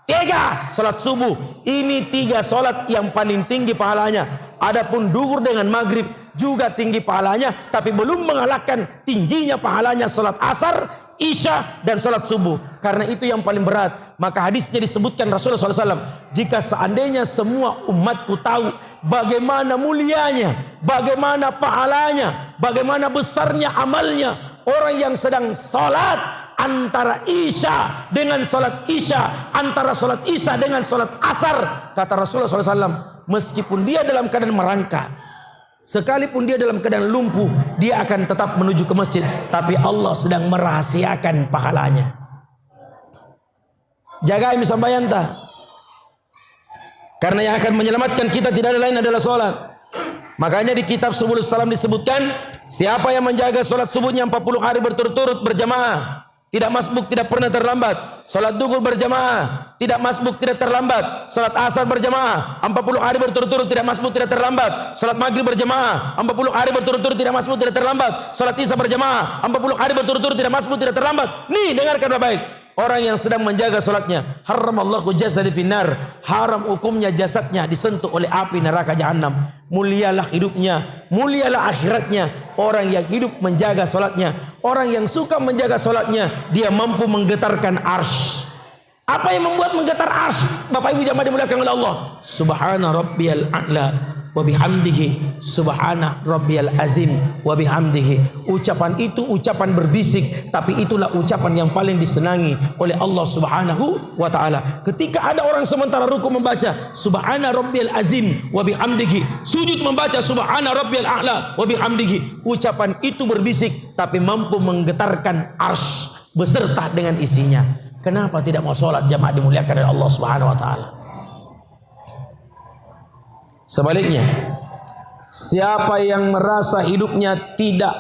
3, solat subuh. Ini 3 solat yang paling tinggi pahalanya. Adapun duhur dengan maghrib juga tinggi pahalanya, tapi belum mengalahkan tingginya pahalanya salat asar, isya, dan salat subuh. Karena itu yang paling berat. Maka hadisnya disebutkan Rasulullah SAW, jika seandainya semua umatku tahu bagaimana mulianya, bagaimana pahalanya, bagaimana besarnya amalnya orang yang sedang salat antara isya dengan salat isya, antara salat isya dengan salat asar, kata Rasulullah SAW, meskipun dia dalam keadaan merangkak, sekalipun dia dalam keadaan lumpuh, dia akan tetap menuju ke masjid, tapi Allah sedang merahasiakan pahalanya. Jaga misambayan ta. Karena yang akan menyelamatkan kita tidak ada lain adalah salat. Makanya di kitab Subulus Salam disebutkan, siapa yang menjaga salat subuhnya 40 hari berturut-turut berjamaah, tidak masbuk, tidak pernah terlambat. Salat duhur berjamaah, tidak masbuk, tidak terlambat. Salat asar berjamaah 40 hari berturut-turut, tidak masbuk, tidak terlambat. Salat maghrib berjamaah 40 hari berturut-turut, tidak masbuk, tidak terlambat. Salat isya berjamaah 40 hari berturut-turut, tidak masbuk, tidak terlambat. Nih, dengarkan baik-baik. Orang yang sedang menjaga salatnya, haramallahu jasadi finnar, haram hukumnya jasadnya disentuh oleh api neraka jahanam. Mulialah hidupnya, mulialah akhiratnya. Orang yang hidup menjaga salatnya, orang yang suka menjaga salatnya, dia mampu menggetarkan arsy. Apa yang membuat menggetar arsy? Bapak Ibu jamaah dimuliakan oleh Allah. Subhana rabbiyal a'la wa bihamdihi, subhana rabbiyal azim wa bihamdihi. Ucapan itu ucapan berbisik, tapi itulah ucapan yang paling disenangi oleh Allah Subhanahu wa taala. Ketika ada orang sementara ruku membaca subhana rabbiyal azim wa bihamdihi, sujud membaca subhana rabbiyal a'la wa bihamdihi, ucapan itu berbisik tapi mampu menggetarkan arsy beserta dengan isinya. Kenapa tidak mau sholat jamaah dimuliakan oleh Allah Subhanahu wa taala? Sebaliknya, siapa yang merasa hidupnya tidak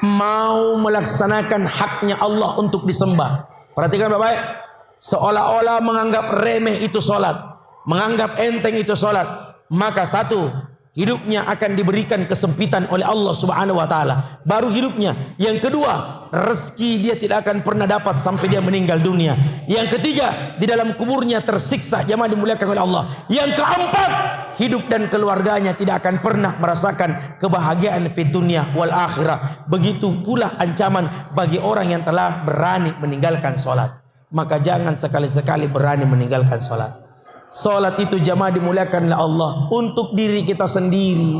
mau melaksanakan haknya Allah untuk disembah, perhatikan baik-baik, seolah-olah menganggap remeh itu sholat, menganggap enteng itu sholat, maka satu, hidupnya akan diberikan kesempitan oleh Allah Subhanahu wa taala. Baru hidupnya. Yang kedua, rezeki dia tidak akan pernah dapat sampai dia meninggal dunia. Yang ketiga, di dalam kuburnya tersiksa jamaah dimuliakan oleh Allah. Yang keempat, hidup dan keluarganya tidak akan pernah merasakan kebahagiaan di dunia wal akhirah. Begitu pula ancaman bagi orang yang telah berani meninggalkan salat. Maka jangan sekali-sekali berani meninggalkan salat. Salat itu jamaah dimuliakan oleh Allah untuk diri kita sendiri.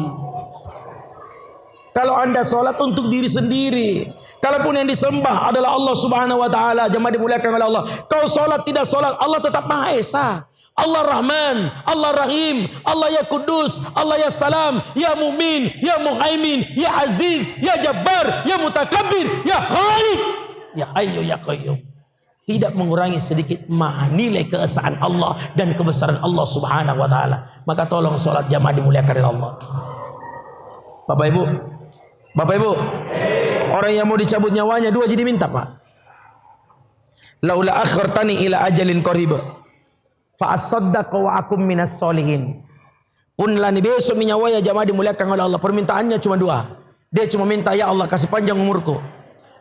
Kalau anda salat untuk diri sendiri, kalaupun yang disembah adalah Allah Subhanahu wa taala, jamaah dimuliakan oleh Allah. Kau salat tidak salat, Allah tetap Maha Esa. Allah Rahman, Allah Rahim, Allah ya Kudus, Allah ya Salam, ya Mumin, ya Muhaimin, ya Aziz, ya Jabbar, ya Mutakabbir, ya Khaliq, ya Hayyu ya Qayyum. Tidak mengurangi sedikit nilai keesaan Allah dan kebesaran Allah Subhanahu wa taala. Maka tolong salat jamaah dimuliakan oleh Allah. Bapak Ibu, orang yang mau dicabut nyawanya dua jadi minta, Pak. Laula akhartani ila ajalin qarib fa asaddaq wa akum minas solihin. Pun lani besok minyawaya jamaah dimuliakan oleh Allah. Permintaannya cuma dua. Dia cuma minta, ya Allah kasih panjang umurku.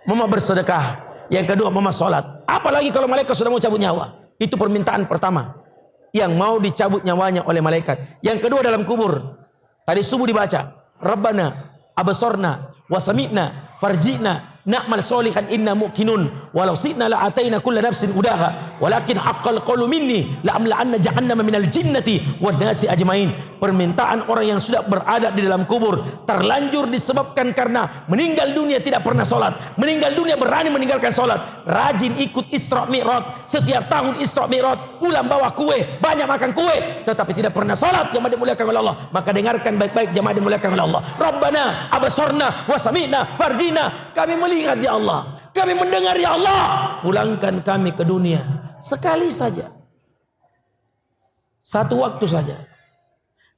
Mama bersedekah. Yang kedua, mama sholat. Apalagi kalau malaikat sudah mau cabut nyawa. Itu permintaan pertama yang mau dicabut nyawanya oleh malaikat. Yang kedua dalam kubur. Tadi subuh dibaca, Rabbana absorna wasami'na farji'na na'mal solihan inna muqinun walau si'na la ataina kulla nafsin udaha walakin haqqal qawlu minni la amla'anna jahannama minal jinnati wan nasi ajmain. Permintaan orang yang sudah berada di dalam kubur terlanjur disebabkan karena meninggal dunia tidak pernah salat, meninggal dunia berani meninggalkan salat, rajin ikut Isra Mi'raj, setiap tahun Isra Mi'raj pulang bawa kue, banyak makan kue, tetapi tidak pernah salat jamaah dimuliakan oleh Allah. Maka dengarkan baik-baik jamaah dimuliakan oleh Allah. Rabbana absorna wasami'na farjina, kami melihat ya Allah, kami mendengar ya Allah, pulangkan kami ke dunia sekali saja, satu waktu saja.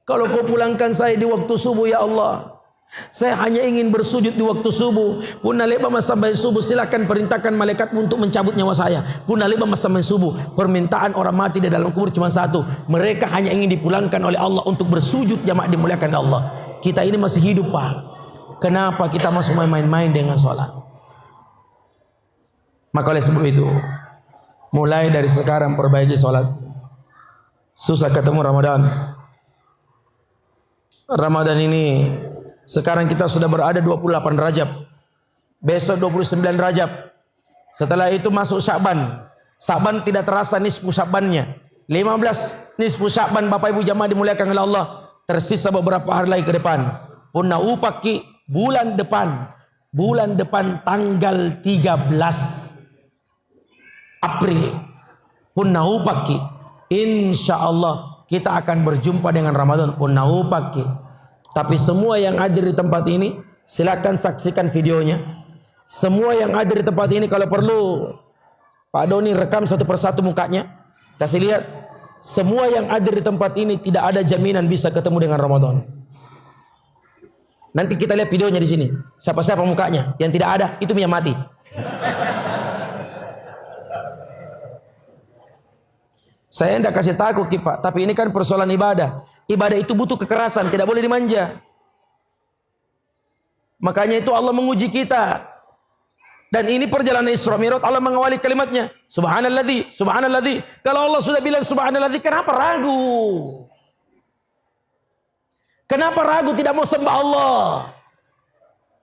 Kalau kau pulangkan saya di waktu subuh ya Allah, saya hanya ingin bersujud di waktu subuh. Punna leba sampai subuh, silakan perintahkan malaikatmu untuk mencabut nyawa saya. Punna leba sampai subuh. Permintaan orang mati di dalam kubur cuma satu, mereka hanya ingin dipulangkan oleh Allah untuk bersujud jamaah dimuliakan Allah. Kita ini masih hidup, Pak. Kenapa kita masuk main-main dengan sholat? Maka oleh sebab itu, mulai dari sekarang perbaiki sholat. Susah ketemu Ramadan. Ramadan ini Sekarang kita sudah berada 28 Rajab. Besok 29 Rajab. Setelah itu masuk Sya'ban. Sya'ban tidak terasa nisfu Sya'bannya. 15 nisfu Sya'ban Bapak Ibu jamaah dimuliakan oleh Allah. Tersisa beberapa hari lagi ke depan. Punna upaki bulan depan. Bulan depan tanggal 13 April. Punna upaki. Insya Allah kita akan berjumpa dengan Ramadan. Punna upaki. Tapi semua yang hadir di tempat ini silakan saksikan videonya. Semua yang hadir di tempat ini kalau perlu Pak Doni rekam satu persatu mukanya. Kasih lihat. Semua yang hadir di tempat ini tidak ada jaminan bisa ketemu dengan Ramadan. Nanti kita lihat videonya di sini. Siapa-siapa mukanya. Yang tidak ada itu yang mati. Saya tidak kasih takut Pak, tapi ini kan persoalan ibadah. Ibadah itu butuh kekerasan, tidak boleh dimanja. Makanya itu Allah menguji kita. Dan ini perjalanan Isra Mi'raj, Allah mengawali kalimatnya. Subhanalladzi, subhanalladzi. Kalau Allah sudah bilang subhanalladzi, kenapa ragu? Kenapa ragu tidak mau sembah Allah?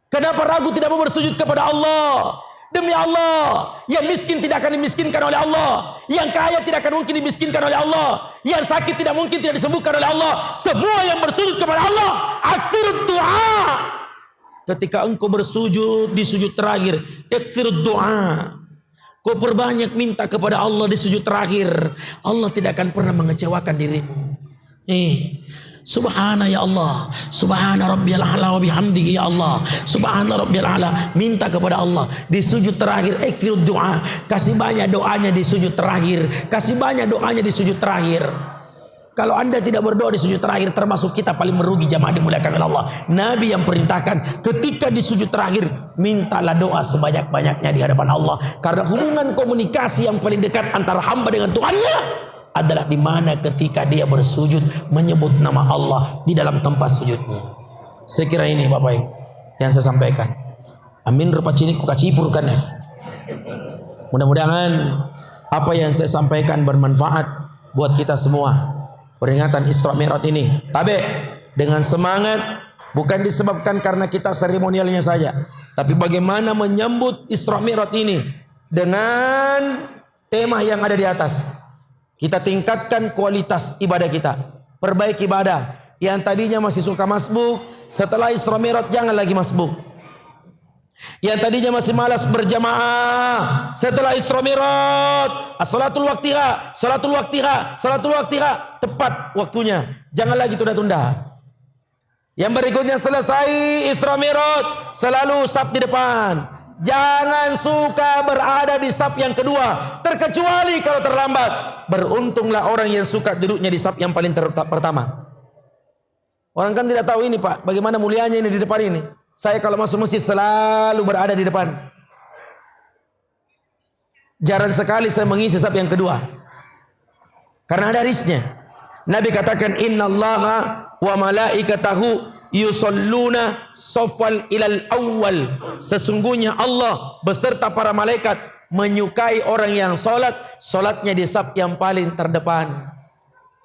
Kenapa ragu tidak mau bersujud kepada Allah? Demi Allah, yang miskin tidak akan dimiskinkan oleh Allah, yang kaya tidak akan mungkin dimiskinkan oleh Allah, yang sakit tidak mungkin tidak disembuhkan oleh Allah. Semua yang bersujud kepada Allah, akhir doa. Ketika engkau bersujud di sujud terakhir, akhir doa. Kau perbanyak minta kepada Allah di sujud terakhir. Allah tidak akan pernah mengecewakan dirimu. Subhana ya Allah, subhana rabbiyal a'la wa bihamdihi ya Allah, subhana rabbiyal a'la. Minta kepada Allah di sujud terakhir, ikthirud doa. Kasih banyak doanya di sujud terakhir. Kasih banyak doanya di sujud terakhir. Kalau anda tidak berdoa di sujud terakhir, termasuk kita paling merugi jamaah dimuliakan oleh Allah. Nabi yang perintahkan ketika di sujud terakhir, mintalah doa sebanyak-banyaknya di hadapan Allah. Karena hubungan komunikasi yang paling dekat antara hamba dengan Tuhannya adalah di mana ketika dia bersujud menyebut nama Allah di dalam tempat sujudnya. Sekira ini Bapak Ibu yang saya sampaikan. Amin rupa cini ku kacipurkan ya. Mudah-mudahan apa yang saya sampaikan bermanfaat buat kita semua. Peringatan Isra Mi'raj ini tabe dengan semangat, bukan disebabkan karena kita seremonialnya saja, tapi bagaimana menyambut Isra Mi'raj ini dengan tema yang ada di atas. Kita tingkatkan kualitas ibadah kita. Perbaiki ibadah. Yang tadinya masih suka masbuk, setelah Isra Mi'raj jangan lagi masbuk. Yang tadinya masih malas berjamaah, setelah Isra Mi'raj, as-salatul waqtiha, salatul waqtiha, salatul waqtiha, tepat waktunya. Jangan lagi tunda-tunda. Yang berikutnya selesai Isra Mi'raj, selalu saf di depan. Jangan suka berada di saf yang kedua, terkecuali kalau terlambat. Beruntunglah orang yang suka duduknya di saf yang paling pertama. Orang kan tidak tahu ini Pak, bagaimana mulianya ini di depan ini. Saya kalau masuk masjid selalu berada di depan. Jarang sekali saya mengisi saf yang kedua. Karena ada risnya. Nabi katakan innallaha wa malaikatahu yusalluna safal ilal awal. Sesungguhnya Allah beserta para malaikat menyukai orang yang solatnya di saf yang paling terdepan.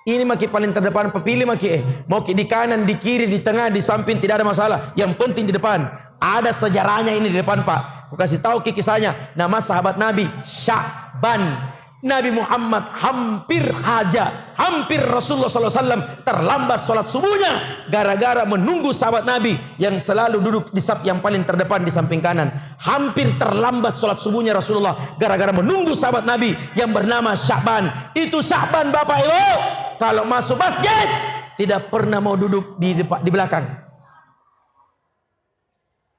Ini maki paling terdepan, pepilih maki mau di kanan, di kiri, di tengah, di samping tidak ada masalah. Yang penting di depan. Ada sejarahnya ini di depan Pak. Aku kasih tahu kisahnya. Nama sahabat Nabi Sya'ban. Nabi Muhammad hampir Rasulullah SAW terlambat sholat subuhnya gara-gara menunggu sahabat Nabi yang selalu duduk di saf yang paling terdepan di samping kanan. Hampir terlambat sholat subuhnya Rasulullah gara-gara menunggu sahabat Nabi yang bernama Sya'ban. Itu Sya'ban Bapak Ibu, kalau masuk masjid tidak pernah mau duduk di belakang.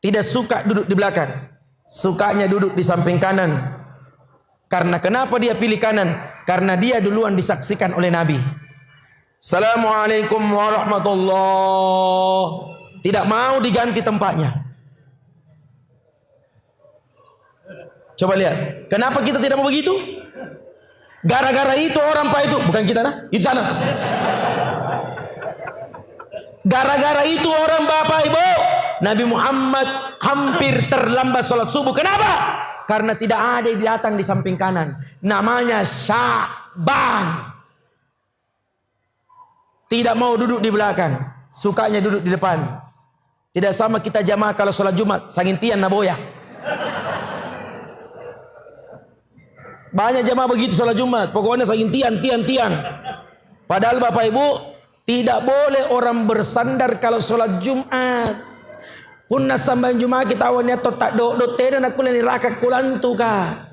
Tidak suka duduk di belakang, sukanya duduk di samping kanan. Karena kenapa dia pilih kanan? Karena dia duluan disaksikan oleh Nabi. Assalamualaikum warahmatullahi. Tidak mau diganti tempatnya. Coba lihat. Kenapa kita tidak mau begitu? Gara-gara itu orang Pak itu. Bukan kita nah. Itu sana. Gara-gara itu orang Bapak Ibu. Nabi Muhammad hampir terlambat sholat subuh. Kenapa? Karena tidak ada yang datang di samping kanan. Namanya Sya'ban. Tidak mau duduk di belakang. Sukanya duduk di depan. Tidak sama kita jamaah kalau sholat Jumat, sangintian naboya. Banyak jamaah begitu sholat Jumat, pokoknya sangintian, tiang. Padahal Bapak Ibu, tidak boleh orang bersandar kalau sholat Jumat. Punna samban Jumat kita awalnya tak do tena nak kulen raka kulantu ka.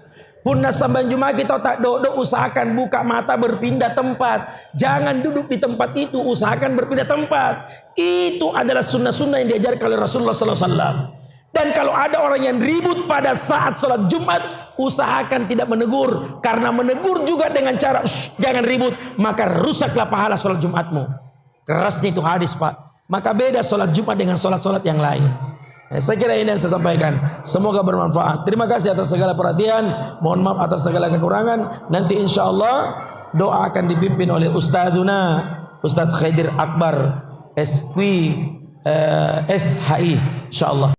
Punna samban Jumat kita tak do usahakan buka mata berpindah tempat. Jangan duduk di tempat itu, usahakan berpindah tempat. Itu adalah sunnah-sunnah yang diajarkan oleh Rasulullah SAW. Dan kalau ada orang yang ribut pada saat sholat Jumat, usahakan tidak menegur. Karena menegur juga dengan cara jangan ribut, maka rusaklah pahala sholat Jumatmu. Kerasnya itu hadis, Pak. Maka beda sholat Jumat dengan sholat-sholat yang lain. Saya kira ini yang saya sampaikan. Semoga bermanfaat. Terima kasih atas segala perhatian. Mohon maaf atas segala kekurangan. Nanti insya Allah doa akan dipimpin oleh Ustadzuna Ustadz Khaidir Akbar SHI, insya Allah.